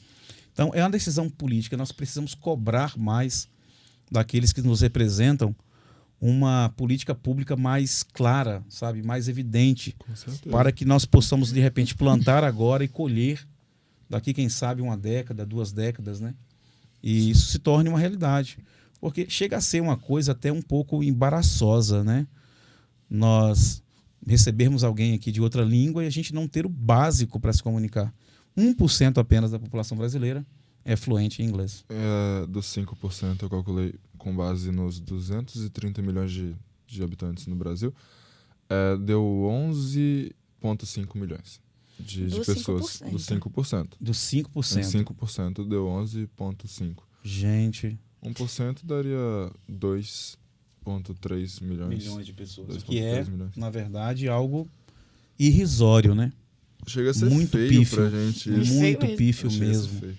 Então, é uma decisão política. Nós precisamos cobrar mais daqueles que nos representam uma política pública mais clara, sabe, mais evidente, para que nós possamos, de repente, plantar agora e colher daqui, quem sabe, 1 década, 2 décadas, né? E isso se torne uma realidade. Porque chega a ser uma coisa até um pouco embaraçosa, né? Nós recebermos alguém aqui de outra língua e a gente não ter o básico para se comunicar. 1% apenas da população brasileira é fluente em inglês. Dos 5%, eu calculei com base nos 230 milhões de habitantes no Brasil, deu 11,5 milhões de pessoas. 5%. Dos 5%. Dos 5%. 5% deu 11,5. Gente. 1% daria 2,3 milhões de pessoas. 2,3 Que é, milhões. na verdade, algo irrisório, né? Chega a ser muito feio pífio, pra gente isso. muito pífio Chega a ser mesmo. feio.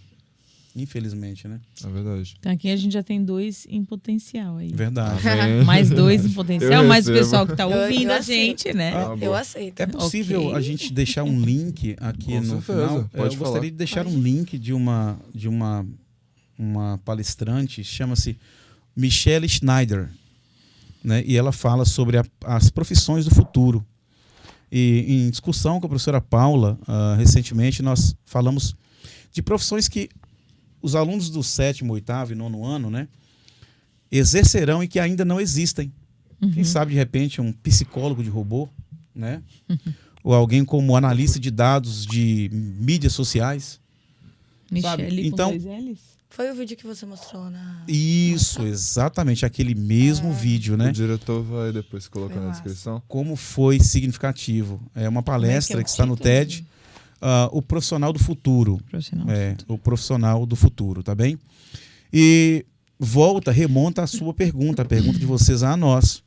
Infelizmente, né? É verdade. Então aqui a gente já tem 2 em potencial aí. Verdade. Mais 2 em potencial, mais o recebo. pessoal que tá ouvindo Eu a gente, né? Eu aceito. É possível Ok. a gente deixar um link aqui Com no certeza, final? pode Eu falar. gostaria de deixar um link de uma palestrante, chama-se Michelle Schneider, né? E ela fala sobre as profissões do futuro. E em discussão com a professora Paula, recentemente, nós falamos de profissões que os alunos do 7º, 8º e 9º ano, né, exercerão e que ainda não existem. Quem sabe, de repente, um psicólogo de robô, né? Ou alguém como analista de dados de mídias sociais. Michelle Então, com 2 L's? Foi o vídeo que você mostrou lá na... Isso, exatamente, aquele mesmo vídeo, né? O diretor vai depois colocar Foi na massa. descrição. Como foi significativo. É uma palestra que está no TED, o profissional do futuro. O profissional do futuro, tá bem? E remonta à sua pergunta, a pergunta de vocês a nós.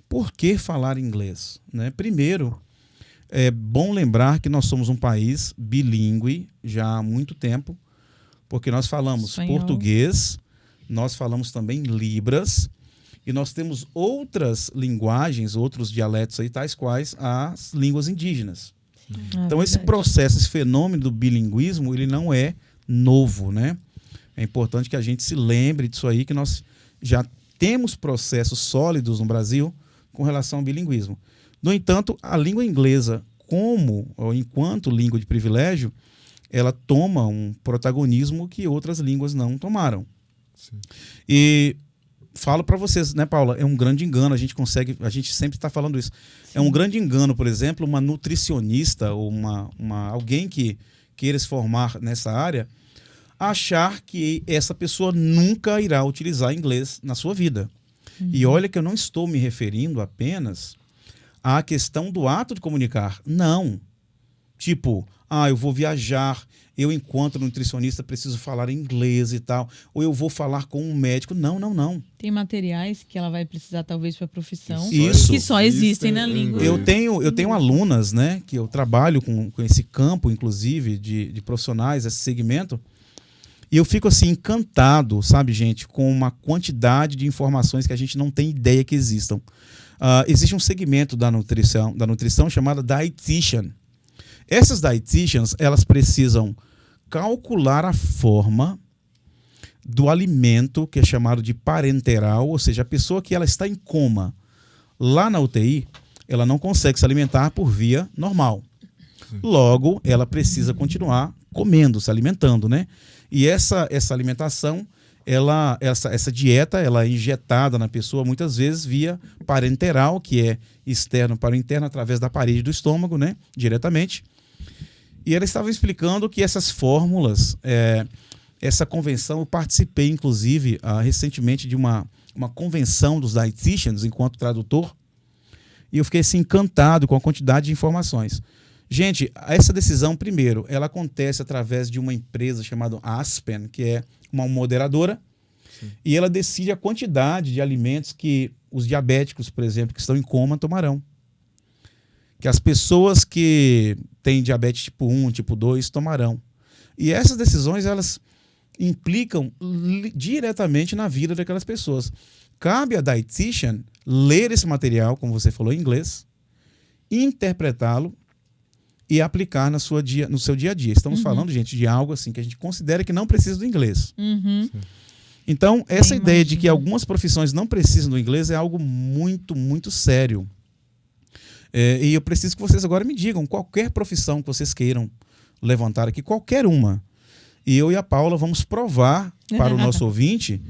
Por que falar inglês? Né? Primeiro, é bom lembrar que nós somos um país bilíngue já há muito tempo, porque nós falamos português, nós falamos também Libras, e nós temos outras linguagens, outros dialetos aí, tais quais as línguas indígenas. Então, esse processo, esse fenômeno do bilinguismo, ele não é novo, né? É importante que a gente se lembre disso aí, que nós já temos processos sólidos no Brasil com relação ao bilinguismo. No entanto, a língua inglesa, enquanto língua de privilégio, ela toma um protagonismo que outras línguas não tomaram. Sim. E falo para vocês, né, Paula, é um grande engano, a gente sempre está falando isso. Sim. É um grande engano, por exemplo, uma nutricionista ou alguém que queira se formar nessa área, achar que essa pessoa nunca irá utilizar inglês na sua vida. E olha que eu não estou me referindo apenas à questão do ato de comunicar. Não. Tipo, eu vou viajar, eu, enquanto nutricionista, preciso falar inglês e tal, ou eu vou falar com um médico. Não. Tem materiais que ela vai precisar, talvez, para a profissão, Isso. que só existem na língua. Eu tenho alunas, né, que eu trabalho com esse campo, inclusive, de profissionais, esse segmento, e eu fico, assim, encantado, sabe, gente, com uma quantidade de informações que a gente não tem ideia que existam. Existe um segmento da nutrição chamado dietitian. Essas dietitians, elas precisam calcular a forma do alimento, que é chamado de parenteral, ou seja, a pessoa que ela está em coma lá na UTI, ela não consegue se alimentar por via normal. Logo, ela precisa continuar comendo, se alimentando, né? E essa alimentação, essa dieta ela é injetada na pessoa muitas vezes via parenteral, que é externo para o interno, através da parede do estômago, né? Diretamente. E ela estava explicando que essas fórmulas, essa convenção, eu participei, inclusive, recentemente de uma convenção dos dietitians, enquanto tradutor, e eu fiquei assim, encantado com a quantidade de informações. Gente, essa decisão, primeiro, ela acontece através de uma empresa chamada Aspen, que é uma moderadora, sim, e ela decide a quantidade de alimentos que os diabéticos, por exemplo, que estão em coma, tomarão. Que as pessoas que têm diabetes tipo 1, tipo 2, tomarão. E essas decisões, elas implicam diretamente na vida daquelas pessoas. Cabe a dietitian ler esse material, como você falou, em inglês, interpretá-lo e aplicar no seu dia a dia. Estamos falando, gente, de algo assim que a gente considera que não precisa do inglês. Então, essa ideia de que algumas profissões não precisam do inglês é algo muito, muito sério. E eu preciso que vocês agora me digam qualquer profissão que vocês queiram levantar aqui, qualquer uma. E eu e a Paula vamos provar para o nosso ouvinte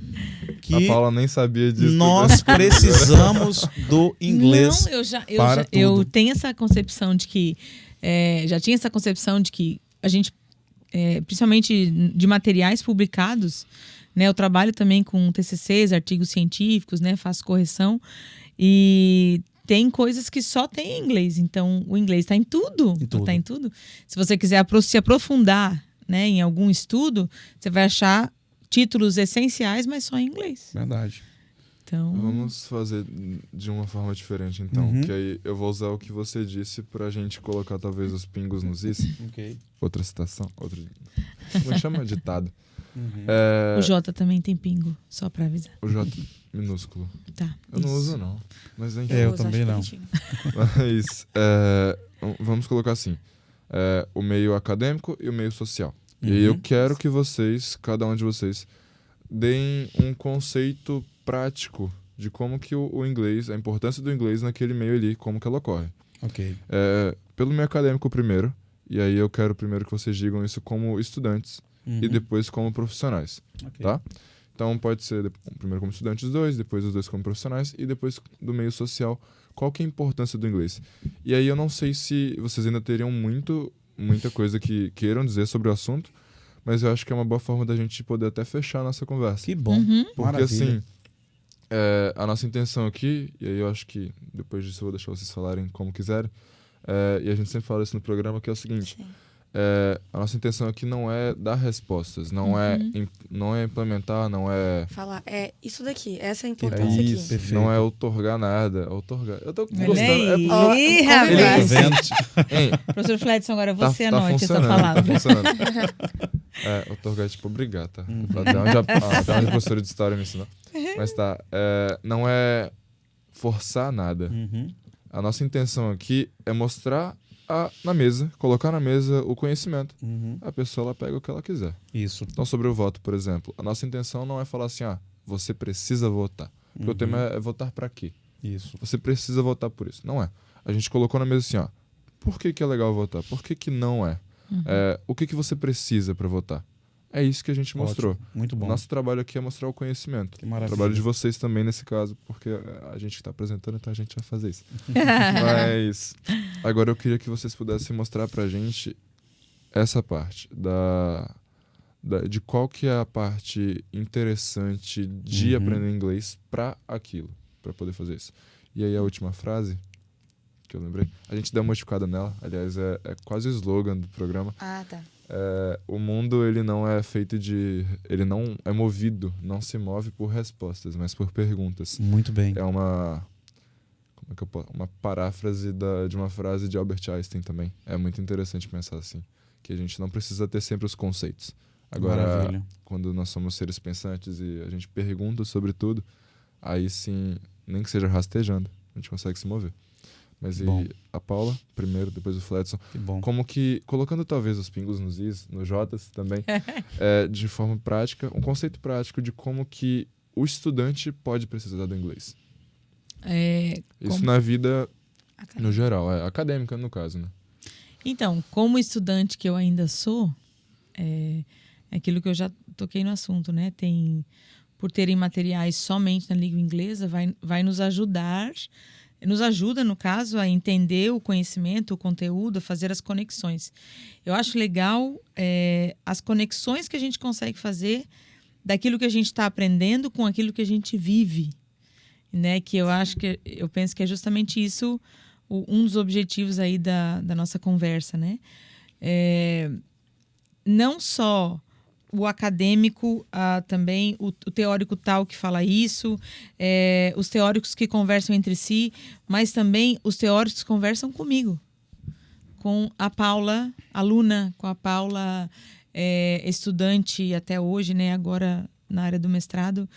que a Paula nem sabia disso. Nós precisamos do inglês. Não, eu tenho essa concepção de que já tinha essa concepção de que a gente, principalmente de materiais publicados, né, eu trabalho também com TCCs, artigos científicos, né, faço correção e tem coisas que só tem em inglês. Então, o inglês está em tudo. Está em tudo. Se você quiser se aprofundar, né, em algum estudo, você vai achar títulos essenciais, mas só em inglês. Verdade. Então... Vamos fazer de uma forma diferente, então. Que aí eu vou usar o que você disse pra gente colocar talvez os pingos nos is. Outra citação. Como é chama? Ditado. O J também tem pingo, só pra avisar. O J minúsculo. Tá. Eu não uso, não. Mas enfim. Eu também não. Mas vamos colocar assim. O meio acadêmico e o meio social. E aí eu quero que vocês, cada um de vocês, deem um conceito prático de como que o inglês, a importância do inglês naquele meio ali, como que ela ocorre. Pelo meio acadêmico primeiro, e aí eu quero primeiro que vocês digam isso como estudantes e depois como profissionais, tá? Então pode ser primeiro como estudantes os dois, depois os dois como profissionais e depois do meio social, qual que é a importância do inglês. E aí eu não sei se vocês ainda teriam muita coisa que queiram dizer sobre o assunto, mas eu acho que é uma boa forma da gente poder até fechar a nossa conversa. Que bom. Porque maravilha. Assim, a nossa intenção aqui, e aí eu acho que depois disso eu vou deixar vocês falarem como quiserem, e a gente sempre fala isso no programa, que é o seguinte, a nossa intenção aqui não é dar respostas, não é implementar, não é... Falar, isso daqui, essa é a importância aqui. Perfeito. Não é outorgar nada, outorgar... Eu tô gostando. Professor Fledson, agora você anote essa palavra. Tá funcionando. Outorgar é tipo obrigar, tá? Até onde a professora de história me ensinou. Mas tá, não é forçar nada. A nossa intenção aqui é mostrar na mesa, colocar na mesa o conhecimento. A pessoa ela pega o que ela quiser. Isso. Então, sobre o voto, por exemplo, a nossa intenção não é falar assim, você precisa votar. Porque o tema é votar pra quê? Isso. Você precisa votar por isso. Não é. A gente colocou na mesa assim, por que é legal votar? Por que não é? O que você precisa pra votar? É isso que a gente mostrou. Muito bom. O nosso trabalho aqui é mostrar o conhecimento. Que maravilha. O trabalho de vocês também nesse caso, porque a gente está apresentando, então a gente vai fazer isso. Mas agora eu queria que vocês pudessem mostrar pra gente essa parte de qual que é a parte interessante de aprender inglês para aquilo, para poder fazer isso. E aí a última frase que eu lembrei, a gente deu uma modificada nela, aliás, é quase o slogan do programa. Tá. O mundo ele não é feito de... Ele não é movido, não se move por respostas, mas por perguntas. Muito bem. É uma... Como é que eu posso... Uma paráfrase de uma frase de Albert Einstein também. É muito interessante pensar assim. Que a gente não precisa ter sempre os conceitos. Agora, maravilha. Quando nós somos seres pensantes e a gente pergunta sobre tudo, aí sim, nem que seja rastejando, a gente consegue se mover. Mas e a Paula, primeiro, depois o Fledson. Que bom. Como que, colocando talvez os pingos nos is, nos jotas também, de forma prática, um conceito prático de como que o estudante pode precisar do inglês. Isso na vida, no geral, acadêmica no caso, né? Então, como estudante que eu ainda sou, É aquilo que eu já toquei no assunto, né? Por terem materiais somente na língua inglesa, vai nos ajudar, nos ajuda, no caso, a entender o conhecimento, o conteúdo, a fazer as conexões. Eu acho legal as conexões que a gente consegue fazer daquilo que a gente está aprendendo com aquilo que a gente vive, né? Que eu penso que é justamente isso um dos objetivos aí da nossa conversa, né? Não só o acadêmico, também o teórico tal que fala isso, os teóricos que conversam entre si, mas também os teóricos conversam comigo, com a Paula, aluna, com a Paula, estudante até hoje, né, agora na área do mestrado.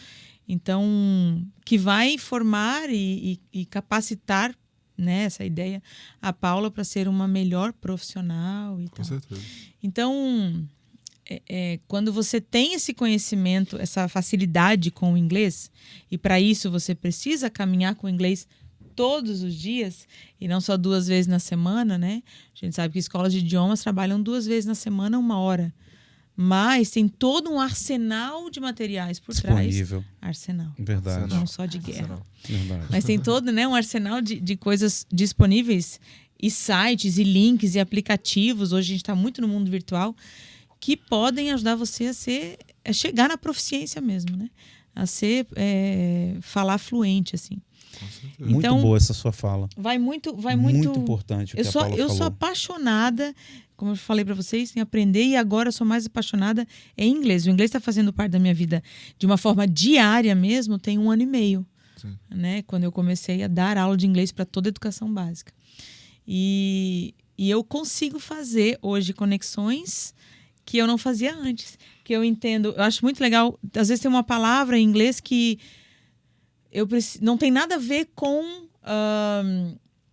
Então, que vai formar e capacitar, né, essa ideia, a Paula para ser uma melhor profissional e tal. Com certeza. Então, quando você tem esse conhecimento, essa facilidade com o inglês, e para isso você precisa caminhar com o inglês todos os dias, e não só 2 vezes na semana, né? A gente sabe que escolas de idiomas trabalham 2 vezes na semana, 1 hora. Mas tem todo um arsenal de materiais por disponível. Trás. Arsenal. Verdade. Não só de guerra. Verdade. Mas tem todo, né, um arsenal de coisas disponíveis, e sites, e links, e aplicativos. Hoje a gente está muito no mundo virtual, que podem ajudar você a chegar na proficiência mesmo, né? A falar fluente, assim. Muito então, boa essa sua fala. Vai muito importante o que a Paula falou. Eu sou apaixonada, como eu falei para vocês, em aprender, e agora eu sou mais apaixonada em inglês. O inglês está fazendo parte da minha vida de uma forma diária mesmo, tem 1 ano e meio. Sim. Né? Quando eu comecei a dar aula de inglês para toda a educação básica. E eu consigo fazer hoje conexões que eu não fazia antes. Que eu entendo, eu acho muito legal, às vezes tem uma palavra em inglês que não tem nada a ver com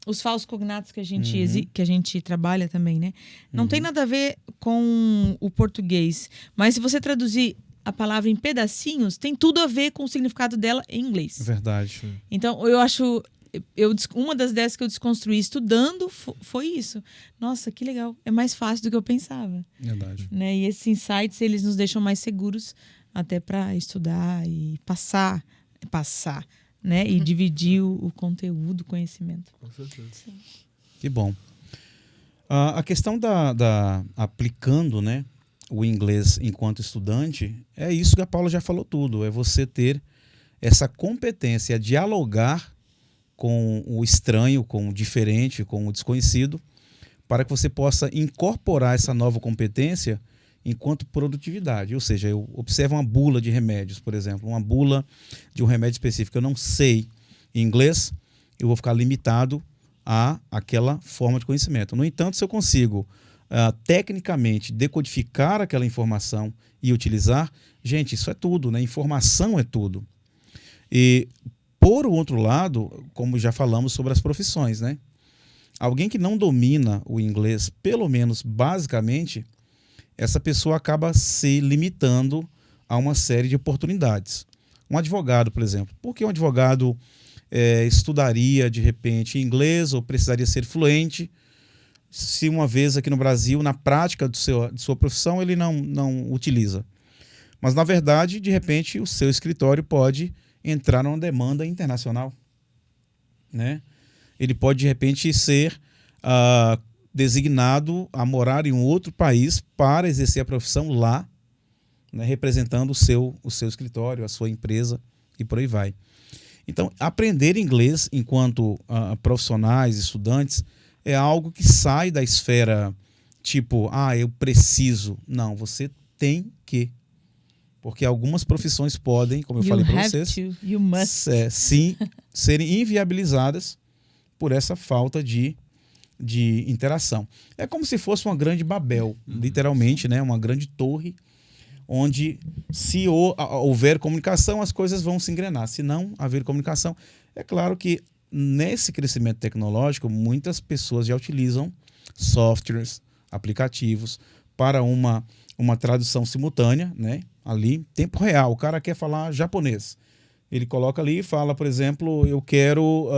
os falsos cognatos que a gente trabalha também, né? Não tem nada a ver com o português. Mas se você traduzir a palavra em pedacinhos, tem tudo a ver com o significado dela em inglês. Verdade. Então, eu acho... uma das ideias que eu desconstruí estudando foi isso. Nossa, que legal. É mais fácil do que eu pensava. Verdade. Né? E esses insights, eles nos deixam mais seguros até para estudar e passar, né? E dividir o conteúdo, o conhecimento. Com certeza. Sim. Que bom. A questão da aplicando, né, o inglês enquanto estudante, é isso que a Paula já falou tudo. É você ter essa competência a dialogar com o estranho, com o diferente, com o desconhecido, para que você possa incorporar essa nova competência enquanto produtividade. Ou seja, eu observo uma bula de remédios, por exemplo, uma bula de um remédio específico. Eu não sei inglês, eu vou ficar limitado a aquela forma de conhecimento. No entanto, se eu consigo tecnicamente decodificar aquela informação e utilizar, gente, isso é tudo, né? Informação é tudo. E por outro lado, como já falamos sobre as profissões, né? Alguém que não domina o inglês, pelo menos basicamente, essa pessoa acaba se limitando a uma série de oportunidades. Um advogado, por exemplo. Por que um advogado estudaria, de repente, inglês ou precisaria ser fluente se uma vez aqui no Brasil, na prática de sua profissão, ele não utiliza? Mas, na verdade, de repente, o seu escritório pode entrar numa demanda internacional, né? Ele pode, de repente, ser designado a morar em um outro país para exercer a profissão lá, né? Representando o seu escritório, a sua empresa e por aí vai. Então, aprender inglês enquanto profissionais, estudantes, é algo que sai da esfera tipo, eu preciso. Não, você tem que. Porque algumas profissões podem, como eu falei para vocês, sim, serem inviabilizadas por essa falta de interação. É como se fosse uma grande Babel, literalmente, né? Uma grande torre, onde se houver comunicação, as coisas vão se engrenar. Se não haver comunicação, é claro que nesse crescimento tecnológico, muitas pessoas já utilizam softwares, aplicativos, para uma tradução simultânea, né? Ali, tempo real. O cara quer falar japonês. Ele coloca ali e fala, por exemplo, eu quero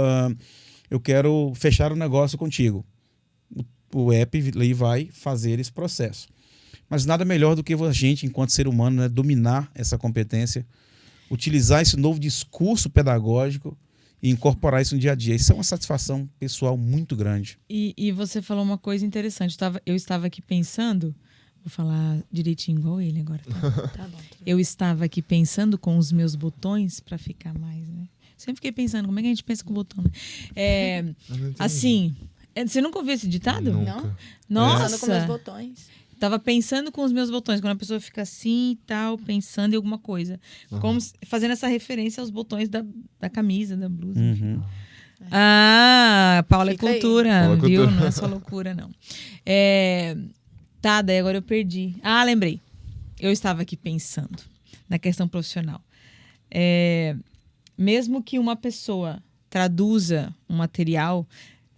fechar um negócio contigo. O app ali vai fazer esse processo. Mas nada melhor do que a gente, enquanto ser humano, né, dominar essa competência, utilizar esse novo discurso pedagógico e incorporar isso no dia a dia. Isso é uma satisfação pessoal muito grande. E você falou uma coisa interessante. Eu estava aqui pensando, vou falar direitinho igual ele agora. Tá bom. Eu estava aqui pensando com os meus botões para ficar mais, né? Sempre fiquei pensando, como é que a gente pensa com o botão, né? Assim, você nunca ouviu esse ditado? Não. Nossa! Pensando com meus botões. Tava pensando com os meus botões, quando a pessoa fica assim e tal, pensando em alguma coisa. Como fazendo essa referência aos botões da camisa, da blusa. Uhum. Paula é cultura, Paula viu? cultura. Não é só loucura, não. Tá, daí agora eu perdi. Lembrei. Eu estava aqui pensando na questão profissional. Mesmo que uma pessoa traduza um material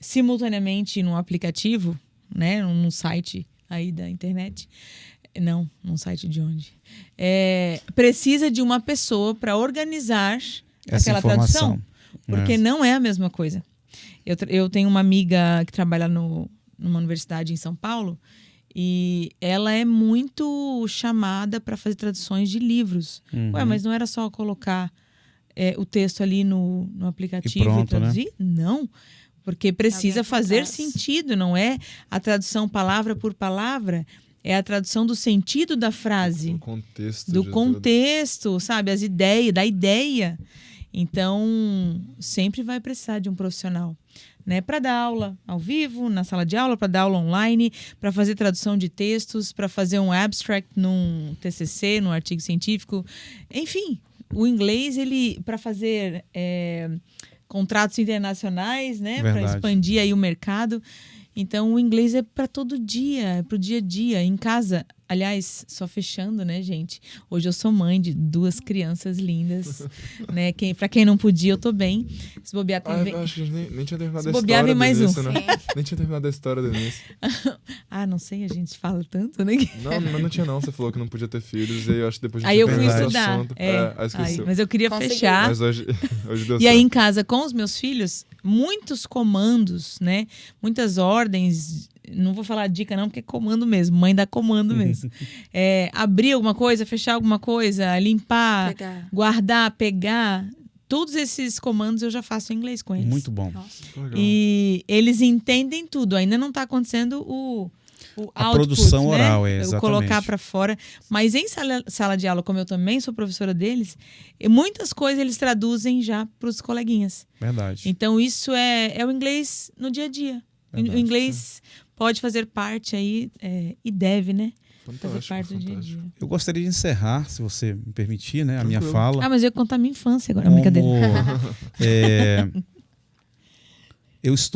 simultaneamente num aplicativo, né, num site aí da internet, não, num site de onde, precisa de uma pessoa para organizar aquela tradução, porque não é a mesma coisa. Eu tenho uma amiga que trabalha numa universidade em São Paulo e ela é muito chamada para fazer traduções de livros. Ué, mas não era só colocar o texto ali no aplicativo e traduzir? Né? Não. Porque precisa fazer sentido, não é a tradução palavra por palavra, é a tradução do sentido da frase. Do contexto, sabe? As ideias, da ideia. Então, sempre vai precisar de um profissional, né? Para dar aula ao vivo, na sala de aula, para dar aula online, para fazer tradução de textos, para fazer um abstract num TCC, num artigo científico. Enfim, o inglês, para fazer... contratos internacionais, né, para expandir aí o mercado. Então, o inglês é para todo dia, é para o dia a dia, em casa. Aliás, só fechando, né, gente? Hoje eu sou mãe de 2 crianças lindas, né? Para quem não podia, eu tô bem. Se bobear também. Acho que a gente nem tinha terminado Se a bobear, história vem mais início, um. Né? Nem tinha terminado a história do início. Não sei, a gente fala tanto, né? Não, mas não tinha não. Você falou que não podia ter filhos. E aí eu acho que depois a gente aí eu fui estudar. Esqueceu. Mas eu queria fechar. Mas hoje deu certo. E aí em casa, com os meus filhos, muitos comandos, né? Muitas ordens. Não vou falar dica não, porque é comando mesmo. Mãe dá comando mesmo. Abrir alguma coisa, fechar alguma coisa, limpar, guardar, pegar. Todos esses comandos eu já faço em inglês com eles. Muito bom. E eles entendem tudo. Ainda não está acontecendo o a output, produção né? oral, exatamente. Colocar para fora. Mas em sala de aula, como eu também sou professora deles, muitas coisas eles traduzem já para os coleguinhas. Verdade. Então isso é o inglês no dia a dia. Verdade, o inglês pode fazer parte aí e deve, né? Fazer parte do dia a dia. Eu gostaria de encerrar, se você me permitir, né, a minha fala. Mas eu ia contar a minha infância agora, brincadeira.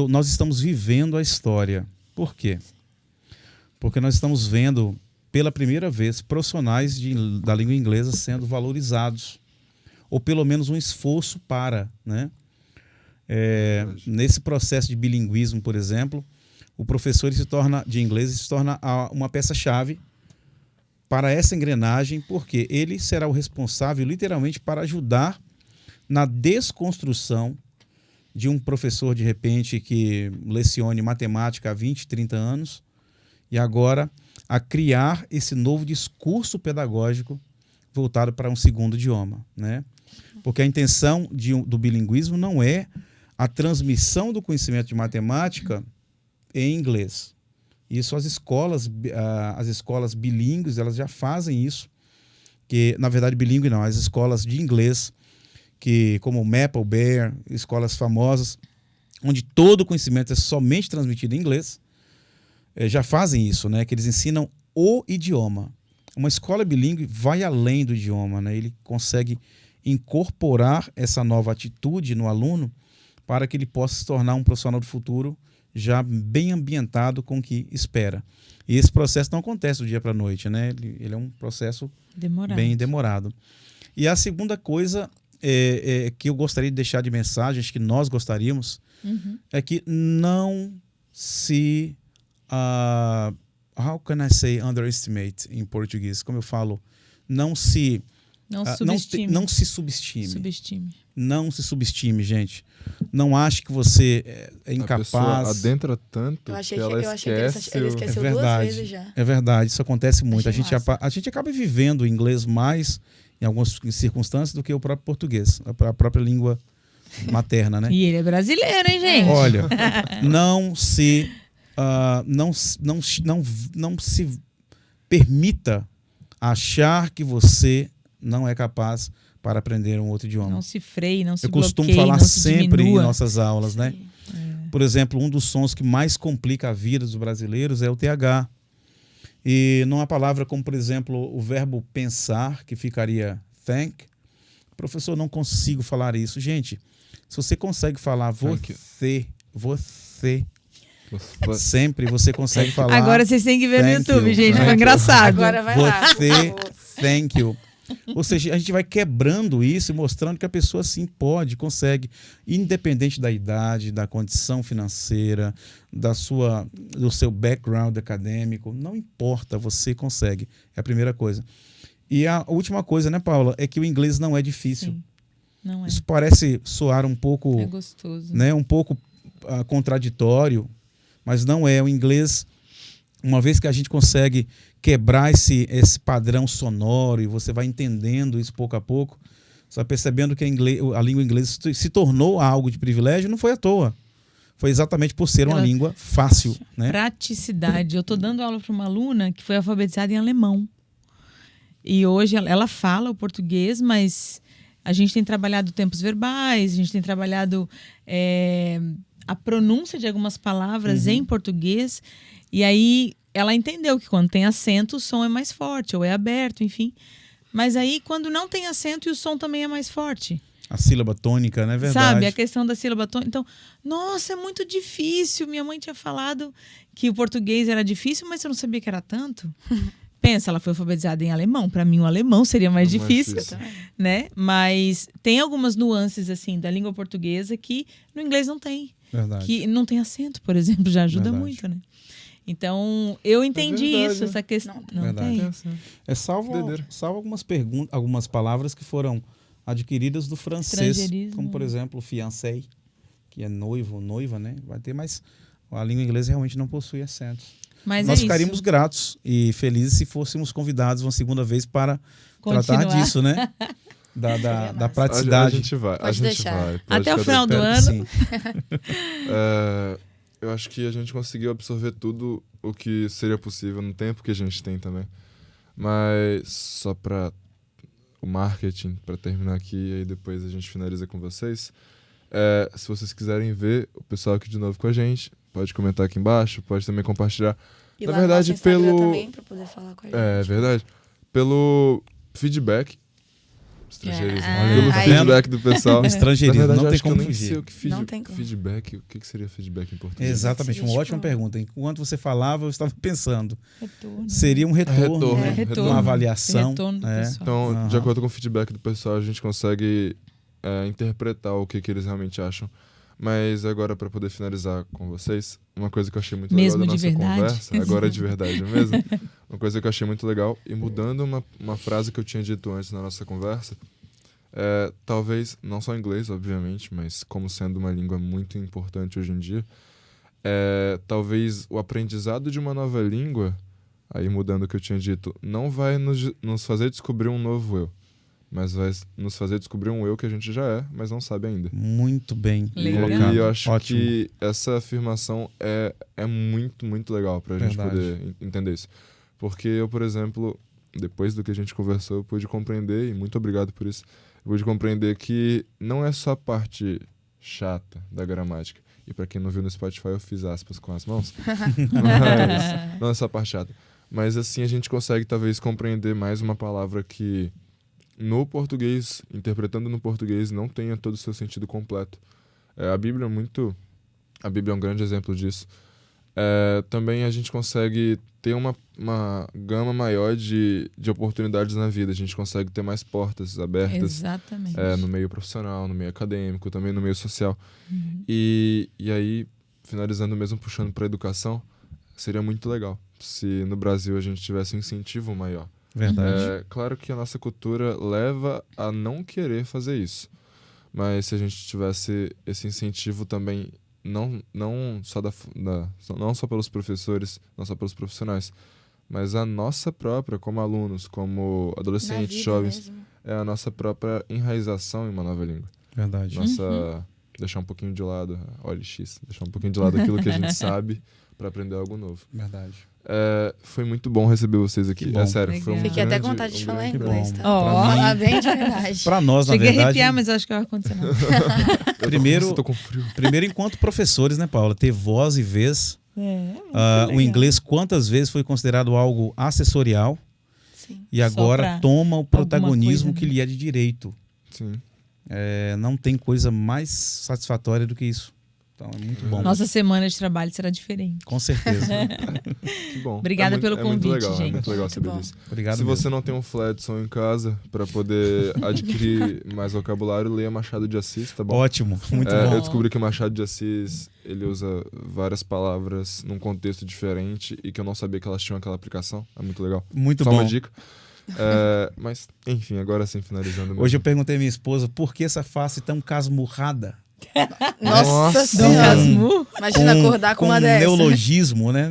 Nós estamos vivendo a história. Por quê? Porque nós estamos vendo, pela primeira vez, profissionais da língua inglesa sendo valorizados. Ou pelo menos um esforço para, né? Nesse processo de bilinguismo, por exemplo, o professor de inglês se torna uma peça-chave para essa engrenagem, porque ele será o responsável, literalmente, para ajudar na desconstrução de um professor, de repente, que lecione matemática há 20, 30 anos, e agora a criar esse novo discurso pedagógico voltado para um segundo idioma, né? Porque a intenção do bilinguismo não é a transmissão do conhecimento de matemática em inglês. Isso as escolas bilíngues, elas já fazem isso, que na verdade bilíngue não, as escolas de inglês, que como Maple Bear, escolas famosas, onde todo o conhecimento é somente transmitido em inglês, já fazem isso, né? Que eles ensinam o idioma. Uma escola bilíngue vai além do idioma, né? Ele consegue incorporar essa nova atitude no aluno para que ele possa se tornar um profissional do futuro já bem ambientado com o que espera. E esse processo não acontece do dia para a noite, né? Ele é um processo bem demorado. E a segunda coisa que eu gostaria de deixar de mensagem, acho que nós gostaríamos, é que não se... how can I say underestimate em português? Como eu falo, não se subestime. Não se subestime, gente. Não ache que você é incapaz. A pessoa adentra tanto que ela esquece. Ele esqueceu duas vezes já. É verdade, isso acontece muito. A gente acaba vivendo o inglês mais, em algumas circunstâncias, do que o próprio português, a própria língua materna, né? E ele é brasileiro, hein, gente? Olha, não se permita achar que você não é capaz para aprender um outro idioma. Não se freie, não se bloqueie, Eu costumo falar sempre diminua. em nossas aulas, né? Por exemplo, um dos sons que mais complica a vida dos brasileiros é o TH. E numa palavra como, por exemplo, o verbo pensar, que ficaria thank, professor, não consigo falar isso. Gente, se você consegue falar você, sempre você consegue falar. Agora vocês têm que ver no YouTube, gente, foi engraçado. Agora vai lá. Você, thank you. Ou seja, a gente vai quebrando isso e mostrando que a pessoa sim pode, consegue, independente da idade, da condição financeira, do seu background acadêmico, não importa, você consegue. É a primeira coisa. E a última coisa, né, Paula, é que o inglês não é difícil. Sim, não é. Isso parece soar um pouco, É gostoso. né, um pouco contraditório, mas não é. O inglês, uma vez que a gente consegue quebrar esse padrão sonoro e você vai entendendo isso pouco a pouco, você vai percebendo que a língua inglesa se tornou algo de privilégio, não foi à toa. Foi exatamente por ser uma língua fácil, né? Praticidade. Eu estou dando aula para uma aluna que foi alfabetizada em alemão. E hoje ela fala o português, mas a gente tem trabalhado tempos verbais, a gente tem trabalhado a pronúncia de algumas palavras em português. E aí ela entendeu que quando tem acento, o som é mais forte, ou é aberto, enfim. Mas aí, quando não tem acento, e o som também é mais forte. A sílaba tônica, não é verdade? Sabe, a questão da sílaba tônica. Então, nossa, é muito difícil. Minha mãe tinha falado que o português era difícil, mas eu não sabia que era tanto. Pensa, ela foi alfabetizada em alemão. Para mim, o alemão seria mais difícil, né? Mas tem algumas nuances, assim, da língua portuguesa que no inglês não tem. Verdade. Que não tem acento, por exemplo, já ajuda muito, né? Então, eu entendi isso, essa questão. Não tem. Salvo algumas palavras que foram adquiridas do francês, como, por exemplo, fiancé, que é noivo, noiva, né? Vai ter, mas a língua inglesa realmente não possui acentos. Mas nós ficaríamos gratos e felizes se fôssemos convidados uma segunda vez para tratar disso, né? Da praticidade. A gente vai. Até o final do ano. Eu acho que a gente conseguiu absorver tudo o que seria possível no tempo que a gente tem também. Mas só para o marketing, para terminar aqui, e aí depois a gente finaliza com vocês. Se vocês quiserem ver o pessoal aqui de novo com a gente, pode comentar aqui embaixo, pode também compartilhar. E na lá verdade, no Instagram também, pra poder falar com a gente. É verdade. Pelo feedback. Estrangeirismo. Pelo feedback do pessoal. Estrangeirismo, verdade, não tem como fugir. Não tem como. Feedback, o que seria feedback em português? Exatamente, uma ótima pergunta. Enquanto você falava, eu estava pensando. Retorno. Seria um retorno, né? Retorno. Uma avaliação. Retorno do pessoal. Então, de acordo com o feedback do pessoal, a gente consegue interpretar o que eles realmente acham. Mas agora, para poder finalizar com vocês, uma coisa que eu achei muito legal da nossa conversa, agora de verdade mesmo, uma coisa que eu achei muito legal, e mudando uma frase que eu tinha dito antes na nossa conversa, talvez, não só em inglês, obviamente, mas como sendo uma língua muito importante hoje em dia, talvez o aprendizado de uma nova língua, aí mudando o que eu tinha dito, não vai nos fazer descobrir um novo eu, mas vai nos fazer descobrir um eu que a gente já é, mas não sabe ainda. Muito bem colocado. E eu acho que essa afirmação é muito, muito legal pra gente poder entender isso. Porque eu, por exemplo, depois do que a gente conversou, eu pude compreender, e muito obrigado por isso, eu pude compreender que não é só a parte chata da gramática. E pra quem não viu no Spotify, eu fiz aspas com as mãos. Mas não é só a parte chata. Mas assim a gente consegue talvez compreender mais uma palavra que no português, interpretando no português, não tenha todo o seu sentido completo. A Bíblia é um grande exemplo disso. Também a gente consegue ter uma gama maior de oportunidades na vida. A gente consegue ter mais portas abertas. Exatamente. No meio profissional, no meio acadêmico, também no meio social. E aí, finalizando mesmo, puxando para a educação, seria muito legal se no Brasil a gente tivesse um incentivo maior. Verdade. Claro que a nossa cultura leva a não querer fazer isso. mas se a gente tivesse esse incentivo também, não só pelos professores, não só pelos profissionais, mas a nossa própria, como alunos, como adolescentes, jovens, é a nossa própria enraização em uma nova língua. Verdade. Deixar um pouquinho de lado, deixar um pouquinho de lado aquilo que a gente sabe para aprender algo novo. Verdade. Foi muito bom receber vocês aqui. É sério. Legal. Foi um Fiquei até com vontade de falar inglês, tá? Falar bem de verdade. Para nós, na Cheguei verdade... a arrepiar, mas acho que vai acontecer nada. Tô com frio. Primeiro, enquanto professores, né, Paula? Ter voz e vez. O inglês, quantas vezes foi considerado algo acessorial? Sim. E agora toma o protagonismo coisa, que lhe é de direito. Sim. Não tem coisa mais satisfatória do que isso. Então é muito bom. Nossa semana de trabalho será diferente. Com certeza. Que bom. Obrigada pelo convite, muito legal, gente. É muito legal saber disso. Obrigado. Se você não tem um Fledson em casa para poder adquirir mais vocabulário, leia Machado de Assis, tá bom? Ótimo, muito bom. Eu descobri que o Machado de Assis, ele usa várias palavras num contexto diferente e que eu não sabia que elas tinham aquela aplicação. É muito legal. Muito Só bom. uma dica. Mas, enfim, agora sim, finalizando. Mesmo. Hoje eu perguntei à minha esposa por que essa face tão casmurrada. Nossa Senhora. Imagina acordar com uma dessa. Neologismo, né?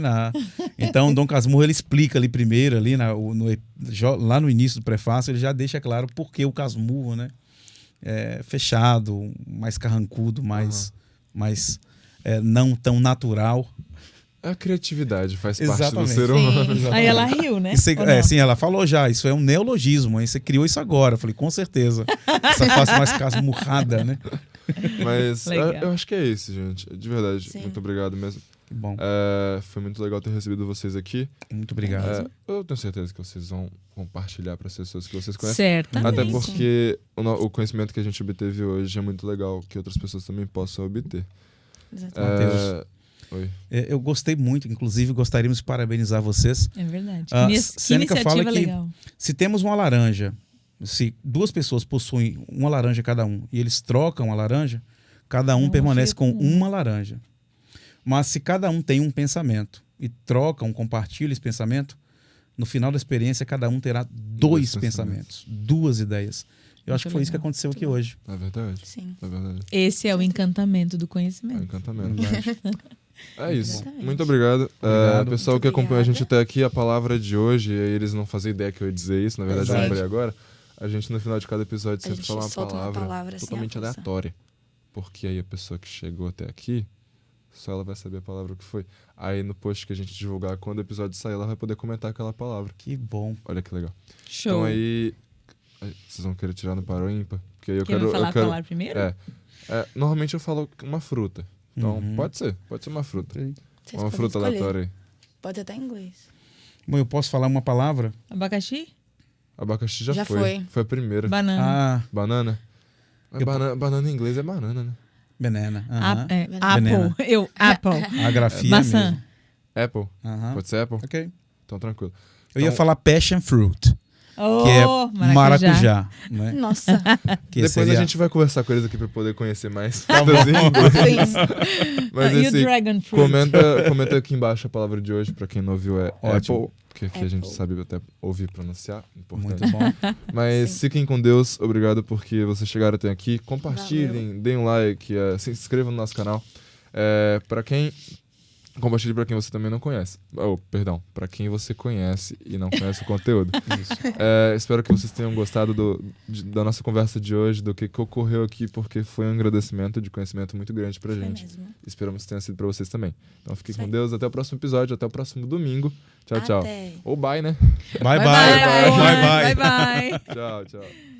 Então, Dom Casmurro, ele explica ali primeiro, ali lá no início do prefácio, ele já deixa claro por que o casmurro, né? Fechado, mais carrancudo, mais não tão natural. A criatividade faz Exatamente. parte do ser humano. Aí ela riu, né? Sim, ela falou já, isso é um neologismo, hein? Você criou isso agora. Eu falei, com certeza. Essa face mais casmurrada, né? Mas eu acho que é isso, gente. De verdade, Sim. muito obrigado mesmo. Que bom. Foi muito legal ter recebido vocês aqui. Muito obrigado. Eu tenho certeza que vocês vão compartilhar para as pessoas que vocês conhecem. Certamente. Até porque o conhecimento que a gente obteve hoje é muito legal, que outras pessoas também possam obter. Exatamente. Oi. Eu gostei muito, inclusive gostaríamos de parabenizar vocês. É verdade. Que Sêneca fala iniciativa que legal. se temos uma laranja, se duas pessoas possuem uma laranja cada um e eles trocam a laranja, cada um permanece com uma laranja. Mas se cada um tem um pensamento e compartilha esse pensamento, no final da experiência cada um terá dois pensamentos, duas ideias. Eu acho que foi isso que aconteceu aqui hoje. É verdade. Sim. É verdade. Esse é o encantamento do É conhecimento. encantamento. É isso. Exatamente. Muito obrigado. Pessoal Muito que acompanhou a gente obrigada. até aqui, a palavra de hoje, e aí eles não fazem ideia que eu ia dizer isso, na verdade eu Exato. lembrei agora. A gente no final de cada episódio A sempre gente fala uma solta uma palavra assim, totalmente à força. aleatória. Porque aí a pessoa que chegou até aqui, só ela vai saber a palavra que foi. Aí no post que a gente divulgar, quando o episódio sair, ela vai poder comentar aquela palavra. Que bom. Olha que legal. Show. Então aí, vocês vão querer tirar no par ou ímpar? Porque aí eu Quer quero... falar eu a quero palavra primeiro? normalmente eu falo uma fruta. Então pode ser uma fruta. Vocês Uma podem fruta escolher. aleatória aí. Pode até em inglês. Bom, eu posso falar uma palavra? Abacaxi? Abacaxi já Já foi. foi. Foi a primeira. Banana. Banana? Mas banana em inglês é banana, né? Banana. Apple. Apple. A grafia Maçã. mesmo. Apple? Aham. Pode ser Apple? Ok. Então tranquilo. Eu ia Então, falar passion fruit, Oh, que é maracujá. Né? Nossa. Que depois seria... a gente vai conversar com eles aqui pra poder conhecer mais frutas em inglês. Mas E o esse, dragon fruit? comenta aqui embaixo a palavra de hoje, pra quem não ouviu é Ótimo. Apple, porque aqui a gente sabe até ouvir pronunciar, importante. Muito bom. Mas fiquem com Deus, obrigado porque vocês chegaram até aqui. Compartilhem, deem um like, se inscrevam no nosso canal. Compartilhe para quem você também não conhece. Para quem você conhece e não conhece o conteúdo. Espero que vocês tenham gostado da nossa conversa de hoje, do que ocorreu aqui, porque foi um agradecimento de conhecimento muito grande pra gente. Mesmo. Esperamos que tenha sido para vocês também. Então fiquem com Deus, até o próximo episódio, até o próximo domingo. Tchau, tchau. Até. Ou bye, né? Bye, bye. Bye, Bye, bye. bye. Tchau, tchau.